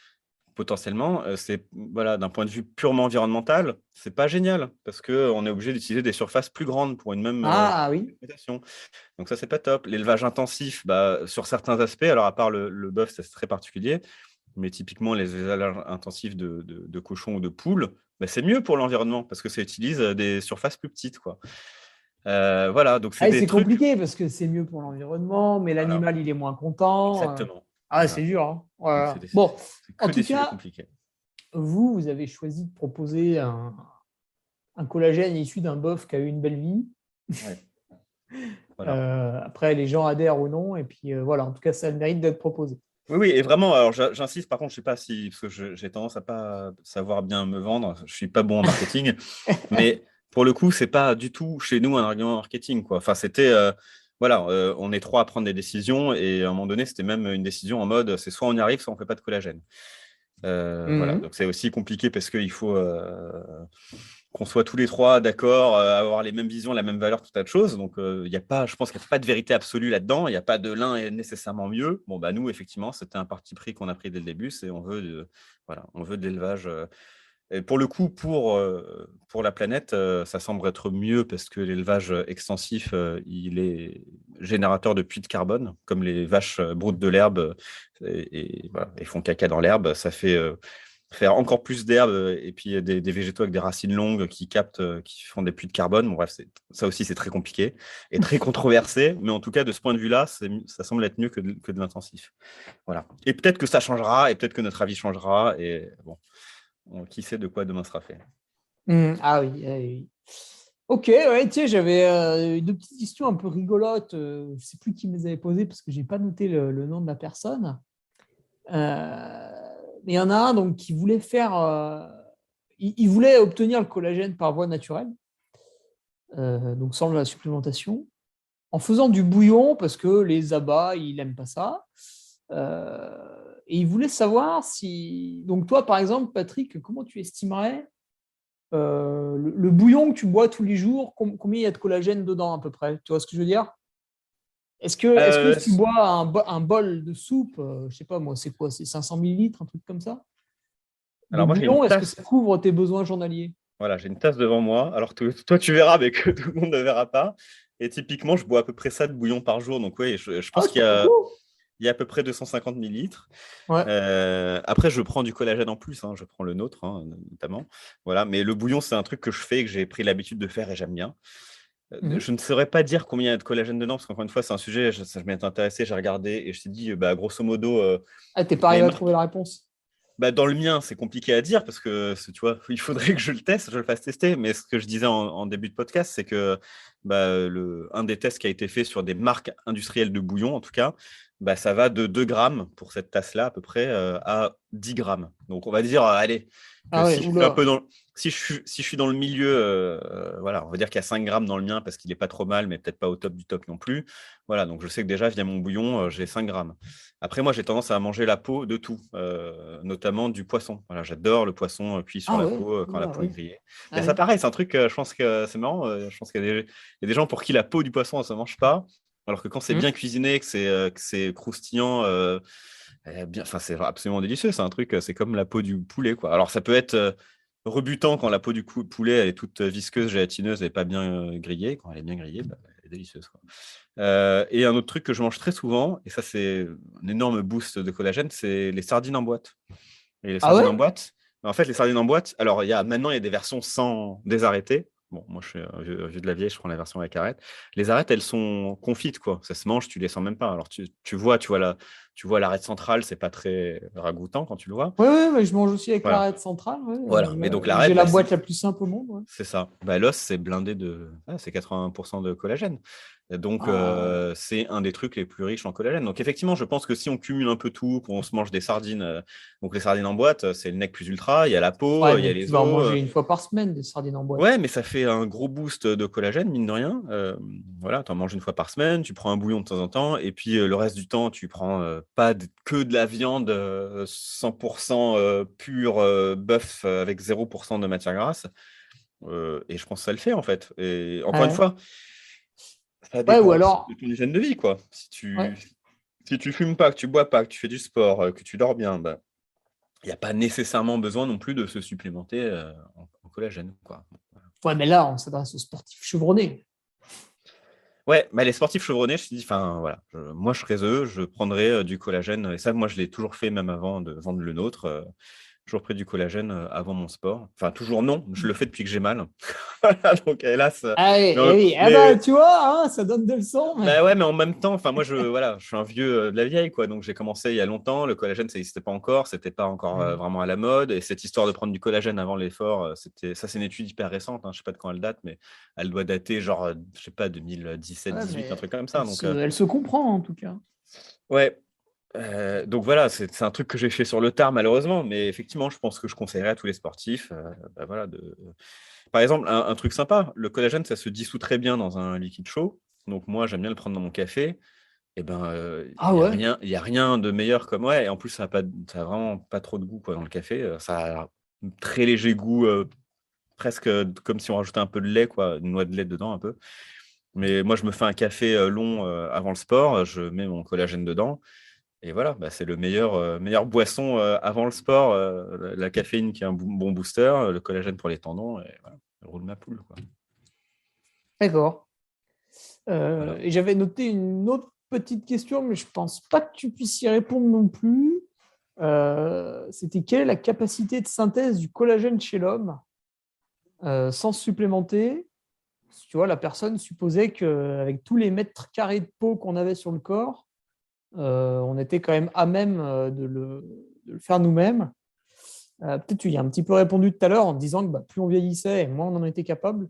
potentiellement, c'est voilà, d'un point de vue purement environnemental, c'est pas génial parce que on est obligé d'utiliser des surfaces plus grandes pour une même Ah oui. exploitation. Donc ça, c'est pas top. L'élevage intensif, bah, sur certains aspects, alors à part le bœuf, c'est très particulier, mais typiquement les élevages intensifs de cochons ou de poules, bah, c'est mieux pour l'environnement parce que ça utilise des surfaces plus petites, quoi. Voilà, donc c'est Ah, des c'est trucs. compliqué parce que c'est mieux pour l'environnement, mais Voilà, l'animal, il est moins content. exactement. Ah, c'est Voilà. dur, hein. Donc Voilà. Bon, c'est en que tout des sujets cas, compliqués. vous avez choisi de proposer un collagène issu d'un bœuf qui a eu une belle vie. Ouais. Voilà. Après, les gens adhèrent ou non, et puis voilà, en tout cas, ça a le mérite d'être proposé. Oui, oui, et vraiment, alors j'insiste, par contre, je sais pas si, parce que j'ai tendance à pas savoir bien me vendre, je suis pas bon en marketing, mais pour le coup, c'est pas du tout chez nous un argument marketing, quoi. Enfin, c'était, voilà, on est trois à prendre des décisions, et à un moment donné, c'était même une décision en mode, c'est soit on y arrive, soit on fait pas de collagène. Voilà, Mhm. donc c'est aussi compliqué parce qu'il faut qu'on soit tous les trois d'accord, avoir les mêmes visions, la même valeur, tout un tas de choses. Donc, il y a pas, je pense qu'il n'y a pas de vérité absolue là-dedans. Il n'y a pas de l'un est nécessairement mieux. Bon, bah, nous, effectivement, c'était un parti pris qu'on a pris dès le début. C'est voilà, on veut de l'élevage. Et pour le coup, pour la planète, ça semble être mieux parce que l'élevage extensif, il est générateur de puits de carbone, comme les vaches broutent de l'herbe voilà, et font caca dans l'herbe. Ça fait faire encore plus d'herbe et puis des végétaux avec des racines longues qui captent, qui font des puits de carbone. Bon, bref, ça aussi, c'est très compliqué et très controversé. Mais en tout cas, de ce point de vue-là, ça semble être mieux que de l'intensif. Voilà. Et peut-être que ça changera et peut-être que notre avis changera. Et bon, qui sait de quoi demain sera fait. Ah oui, ah oui. Ok, ouais, tiens, j'avais deux petites questions un peu rigolotes. Je ne sais plus qui me les avait posées parce que je n'ai pas noté le nom de la personne. Mais il y en a un donc, qui voulait faire. Il voulait obtenir le collagène par voie naturelle, donc sans la supplémentation, en faisant du bouillon parce que les abats, ils n'aiment pas ça. Et il voulait savoir si. Donc, toi, par exemple, Patrick, comment tu estimerais le bouillon que tu bois tous les jours, combien il y a de collagène dedans à peu près? Tu vois ce que je veux dire? Est-ce que Euh, si tu bois un bol de soupe, je sais pas moi, c'est quoi? C'est 500 millilitres, un truc comme ça? De alors moi, j'ai une bouillon, est-ce que tasse. ça couvre tes besoins journaliers? Voilà, j'ai une tasse devant moi. Alors, toi, tu verras, mais que tout le monde ne verra pas. Et typiquement, je bois à peu près ça de bouillon par jour. Donc, oui, je Ah, pense c'est pas beaucoup. il y a à peu près 250 millilitres. Ouais. Après, je prends du collagène en plus, hein, je prends le nôtre, hein, notamment. Voilà, mais le bouillon, c'est un truc que je fais, que j'ai pris l'habitude de faire et j'aime bien. Mhm. Je ne saurais pas dire combien il y a de collagène dedans, parce qu'encore une fois, c'est un sujet, ça, je m'étais intéressé, j'ai regardé et je t'ai dit, bah, grosso modo, Ah, t'es pas les arrivé à marques, trouver la réponse. Bah, dans le mien, c'est compliqué à dire parce que, tu vois, il faudrait que je le teste, je le fasse tester. Mais ce que je disais en début de podcast, c'est que bah, un des tests qui a été fait sur des marques industrielles de bouillon, en tout cas, bah, ça va de 2 grammes pour cette tasse-là à peu près à 10 grammes. Donc, on va dire, allez, que Ah ouais, si je suis un peu oula. dans, si je suis dans le milieu, voilà, on va dire qu'il y a 5 grammes dans le mien parce qu'il n'est pas trop mal, mais peut-être pas au top du top non plus. Voilà, donc je sais que déjà, via mon bouillon, j'ai 5 grammes. Après, moi, j'ai tendance à manger la peau de tout, notamment du poisson. Voilà, j'adore le poisson cuit sur Ah la ouais, peau quand la oula, peau est oui. grillée. Ah Mais ça, oui. pareil, c'est un truc, je pense que c'est marrant. Je pense qu'il y a des gens pour qui la peau du poisson, ça ne se mange pas. Alors que quand c'est Hmm. bien cuisiné, que c'est croustillant, bien, enfin, c'est absolument délicieux. C'est un truc, c'est comme la peau du poulet, quoi. Alors, ça peut être rebutant quand la peau du poulet elle est toute visqueuse, gélatineuse et pas bien grillée. Quand elle est bien grillée, bah, elle est délicieuse, quoi. Et un autre truc que je mange très souvent, et ça c'est un énorme boost de collagène, c'est les sardines en boîte. Et les Ah sardines ouais? en boîte, en fait, les sardines en boîte, alors maintenant il y a des versions sans des arêtés. Bon, moi je suis un vieux de la vieille, je prends la version avec arête. Les arêtes, elles sont confites, quoi. Ça se mange, tu les sens même pas. Alors tu vois l'arête centrale, c'est pas très ragoûtant quand tu le vois. Ouais, ouais, mais je mange aussi avec Voilà, l'arête centrale. Ouais. voilà. Mais donc J'ai l'arête, la bah, boîte la plus simple au monde. Ouais. c'est ça. Bah, l'os, c'est blindé c'est 80% de collagène. Et donc, Ah, c'est un des trucs les plus riches en collagène. Donc, effectivement, je pense que si on cumule un peu tout, qu'on se mange des sardines, donc les sardines en boîte, c'est le nec plus ultra, il y a la peau, ouais, il y a mais tu les vas en os. manger une fois par semaine des sardines en boîte. Ouais, mais ça fait un gros boost de collagène, mine de rien. Voilà, tu en manges une fois par semaine, tu prends un bouillon de temps en temps, et puis le reste du temps, tu prends pas que de la viande 100% pure bœuf avec 0% de matière grasse. Et je pense que ça le fait en fait. Et encore une Ouais. fois, ça Ouais, dépend ou aussi de alors, ton hygiène de vie, quoi. ouais. Si tu fumes pas, que tu bois pas, que tu fais du sport, que tu dors bien, bah, il n'y a pas nécessairement besoin non plus de se supplémenter en collagène, quoi. Ouais, mais là, on s'adresse aux sportifs chevronnés. Ouais, mais les sportifs chevronnés, je te dis, enfin voilà, moi je serais eux, je prendrais du collagène. Et ça, moi je l'ai toujours fait même avant de vendre le nôtre. Toujours pris du collagène avant mon sport. Enfin, toujours non, je le fais depuis que j'ai mal. Voilà, donc hélas. Ah oui, Mais, eh oui. Ah bah, mais tu vois, hein, ça donne de leçons. Mais... bah ouais, mais en même temps, enfin moi voilà, je suis un vieux de la vieille quoi, donc j'ai commencé il y a longtemps. Le collagène, ça n'existait pas encore, c'était pas encore Hmm. vraiment à la mode. Et cette histoire de prendre du collagène avant l'effort, c'est une étude hyper récente. Je sais pas de quand elle date, mais elle doit dater genre, je sais pas, 2017, Ouais, 18, un mais truc comme ça. Donc elle se comprend en tout cas. ouais. Donc voilà, c'est un truc que j'ai fait sur le tard malheureusement, mais effectivement, je pense que je conseillerais à tous les sportifs, bah voilà, par exemple, un truc sympa, le collagène, ça se dissout très bien dans un liquide chaud. Donc moi, j'aime bien le prendre dans mon café. Et ben, Ah ouais? il y a rien de meilleur comme ouais. Et en plus, ça a vraiment pas trop de goût quoi dans le café. Ça a un très léger goût, presque comme si on rajoutait un peu de lait quoi, une noix de lait dedans un peu. Mais moi, je me fais un café long avant le sport. Je mets mon collagène dedans. Et voilà, bah, c'est le meilleur boisson avant le sport. La caféine qui est un bon booster, le collagène pour les tendons. Et voilà, je roule ma poule quoi. D'accord. Voilà. Et j'avais noté une autre petite question, mais je pense pas que tu puisses y répondre non plus. C'était quelle est la capacité de synthèse du collagène chez l'homme sans se supplémenter? Tu vois, la personne supposait qu'avec tous les mètres carrés de peau qu'on avait sur le corps, on était quand même à même de le faire nous-mêmes. Peut-être tu y as un petit peu répondu tout à l'heure en disant que bah, plus on vieillissait, moins on en était capable.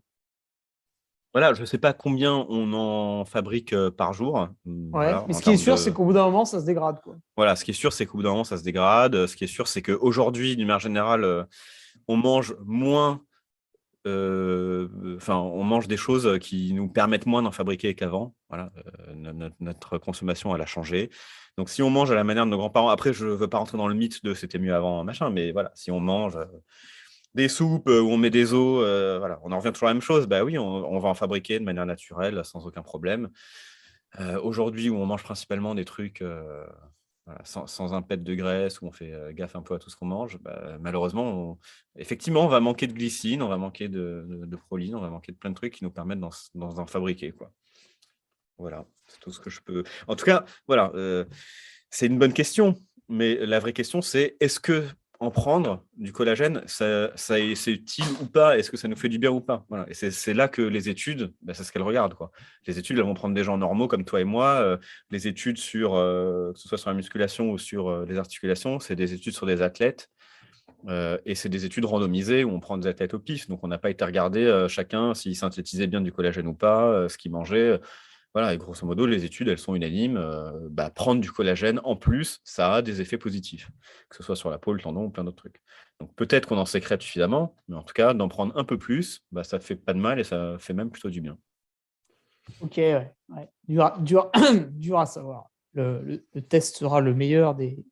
Voilà, je ne sais pas combien on en fabrique par jour. Ouais. Voilà, Mais en ce qui est termes sûr, c'est de. qu'au bout d'un moment, ça se dégrade, quoi. Voilà, ce qui est sûr, c'est qu'au bout d'un moment, ça se dégrade. Ce qui est sûr, c'est qu'aujourd'hui, d'une manière générale, on mange moins. Enfin, on mange des choses qui nous permettent moins d'en fabriquer qu'avant. Voilà, notre consommation, elle a changé. Donc, si on mange à la manière de nos grands-parents, après, je ne veux pas rentrer dans le mythe de c'était mieux avant, machin, mais voilà, si on mange des soupes où on met des os, voilà, on en revient toujours à la même chose. Bah oui, on va en fabriquer de manière naturelle, sans aucun problème. Aujourd'hui, où on mange principalement des trucs voilà, sans un pet de graisse, où on fait gaffe un peu à tout ce qu'on mange, bah, malheureusement, effectivement, on va manquer de glycine, on va manquer de proline, on va manquer de plein de trucs qui nous permettent d'en fabriquer, quoi. Voilà, c'est tout ce que je peux. En tout cas, voilà, c'est une bonne question, mais la vraie question, c'est est-ce que en prendre du collagène, c'est utile ou pas? Est-ce que ça nous fait du bien ou pas? Voilà. Et c'est là que les études, bah, c'est ce qu'elles regardent, quoi. Les études, elles vont prendre des gens normaux comme toi et moi. Les études sur, que ce soit sur la musculation ou sur les articulations, c'est des études sur des athlètes. Et c'est des études randomisées où on prend des athlètes au pif. Donc, on n'a pas été regarder chacun s'il synthétisait bien du collagène ou pas, ce qu'il mangeait. Voilà, et grosso modo, les études, elles sont unanimes. Prendre du collagène, en plus, ça a des effets positifs, que ce soit sur la peau, le tendon ou plein d'autres trucs. Donc, peut-être qu'on en sécrète suffisamment, mais en tout cas, d'en prendre un peu plus, ça ne fait pas de mal et ça fait même plutôt du bien. Ok, ouais. Dur à savoir. Le test sera le meilleur des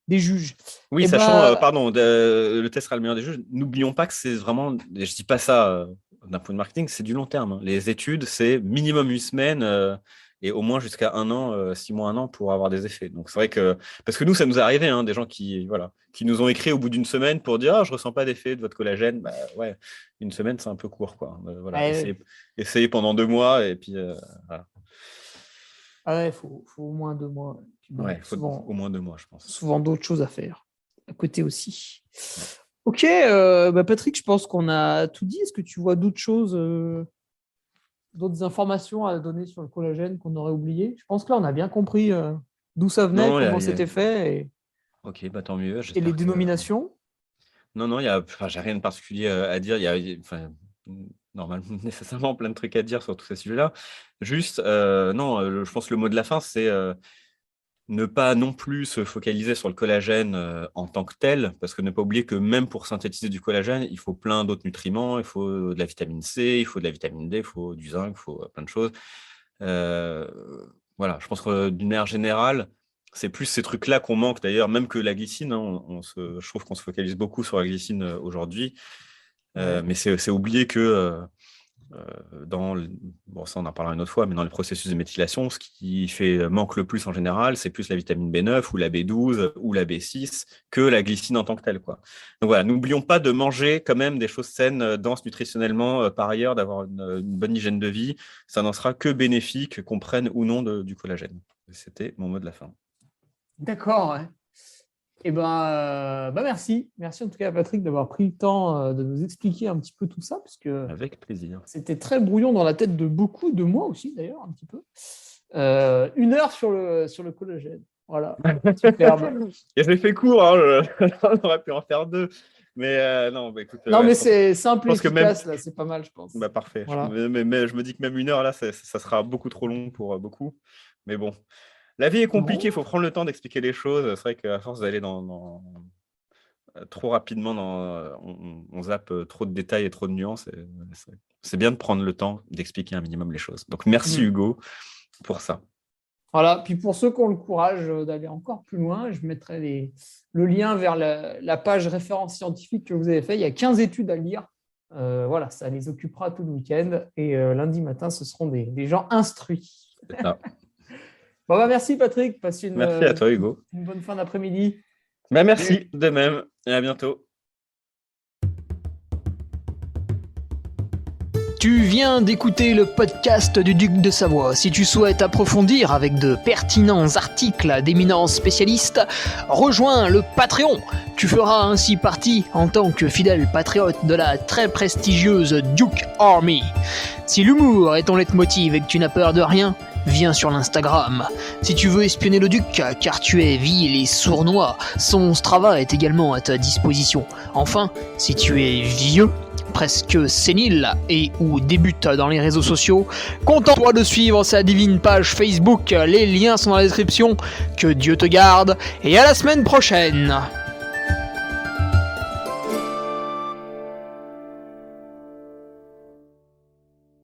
juges. Oui, sachant, le test sera le meilleur des juges. N'oublions pas que c'est vraiment, je ne dis pas ça d'un point de marketing, c'est du long terme. Hein. Les études, c'est minimum 8 semaines et au moins jusqu'à 1 an, 6 mois, 1 an pour avoir des effets. Donc c'est vrai que, parce que nous, ça nous est arrivé, hein, des gens qui nous ont écrit au bout d'une semaine pour dire je ne ressens pas d'effet de votre collagène. Ouais, une semaine, c'est un peu court, quoi. Essayez pendant 2 mois et puis voilà. Ah ouais, faut au moins 2 mois. Ouais, il faut au moins 2 mois, je pense. Souvent d'autres choses à faire, à côté aussi. Ok, Patrick, je pense qu'on a tout dit. Est-ce que tu vois d'autres choses, d'autres informations à donner sur le collagène qu'on aurait oublié? Je pense que là, on a bien compris d'où ça venait, comment c'était fait. Ok, tant mieux. Et les dénominations? Non, j'ai rien de particulier à dire. Normalement, nécessairement plein de trucs à dire sur tous ces sujets-là. Juste, je pense que le mot de la fin, c'est ne pas non plus se focaliser sur le collagène en tant que tel, parce que ne pas oublier que même pour synthétiser du collagène, il faut plein d'autres nutriments, il faut de la vitamine C, il faut de la vitamine D, il faut du zinc, il faut plein de choses. Voilà, je pense que d'une manière générale, c'est plus ces trucs-là qu'on manque d'ailleurs, même que la glycine. Hein, je trouve qu'on se focalise beaucoup sur la glycine aujourd'hui, mais c'est oublier que ça on en parlera une autre fois, mais dans les processus de méthylation, ce qui manque le plus en général, c'est plus la vitamine B9 ou la B12 ou la B6 que la glycine en tant que telle, quoi. Donc voilà, n'oublions pas de manger quand même des choses saines, denses nutritionnellement, par ailleurs, d'avoir une bonne hygiène de vie. Ça n'en sera que bénéfique qu'on prenne ou non du collagène. C'était mon mot de la fin. D'accord, ouais. Merci. Merci en tout cas à Patrick d'avoir pris le temps de nous expliquer un petit peu tout ça, parce que avec plaisir. C'était très brouillon dans la tête de beaucoup, de moi aussi d'ailleurs, un petit peu. 1 heure sur le collagène. Voilà, superbe. Il a fait court, hein, on aurait pu en faire 2. Mais non, écoute. Mais c'est simple et efficace, là, c'est pas mal, je pense. Parfait. Voilà. Mais je me dis que même 1 heure, là, ça sera beaucoup trop long pour beaucoup. Mais bon. La vie est compliquée, il faut prendre le temps d'expliquer les choses. C'est vrai qu'à force d'aller trop rapidement, on zappe trop de détails et trop de nuances. C'est bien de prendre le temps d'expliquer un minimum les choses. Donc, merci Hugo pour ça. Voilà, puis pour ceux qui ont le courage d'aller encore plus loin, je mettrai le lien vers la page référence scientifique que vous avez fait. Il y a 15 études à lire. Voilà, ça les occupera tout le week-end. Et lundi matin, ce seront des gens instruits. C'est ça. Merci Patrick, passe merci à toi Hugo. Une bonne fin d'après-midi. Merci de même et à bientôt. Tu viens d'écouter le podcast du Duc de Savoie. Si tu souhaites approfondir avec de pertinents articles d'éminents spécialistes, rejoins le Patreon. Tu feras ainsi partie en tant que fidèle patriote de la très prestigieuse Duke Army. Si l'humour est ton leitmotiv et que tu n'as peur de rien, viens sur l'Instagram. Si tu veux espionner le Duc, car tu es vil et sournois, son Strava est également à ta disposition. Enfin, si tu es vieux, presque sénile et ou débute dans les réseaux sociaux, contente-toi de suivre sa divine page Facebook. Les liens sont dans la description. Que Dieu te garde et à la semaine prochaine.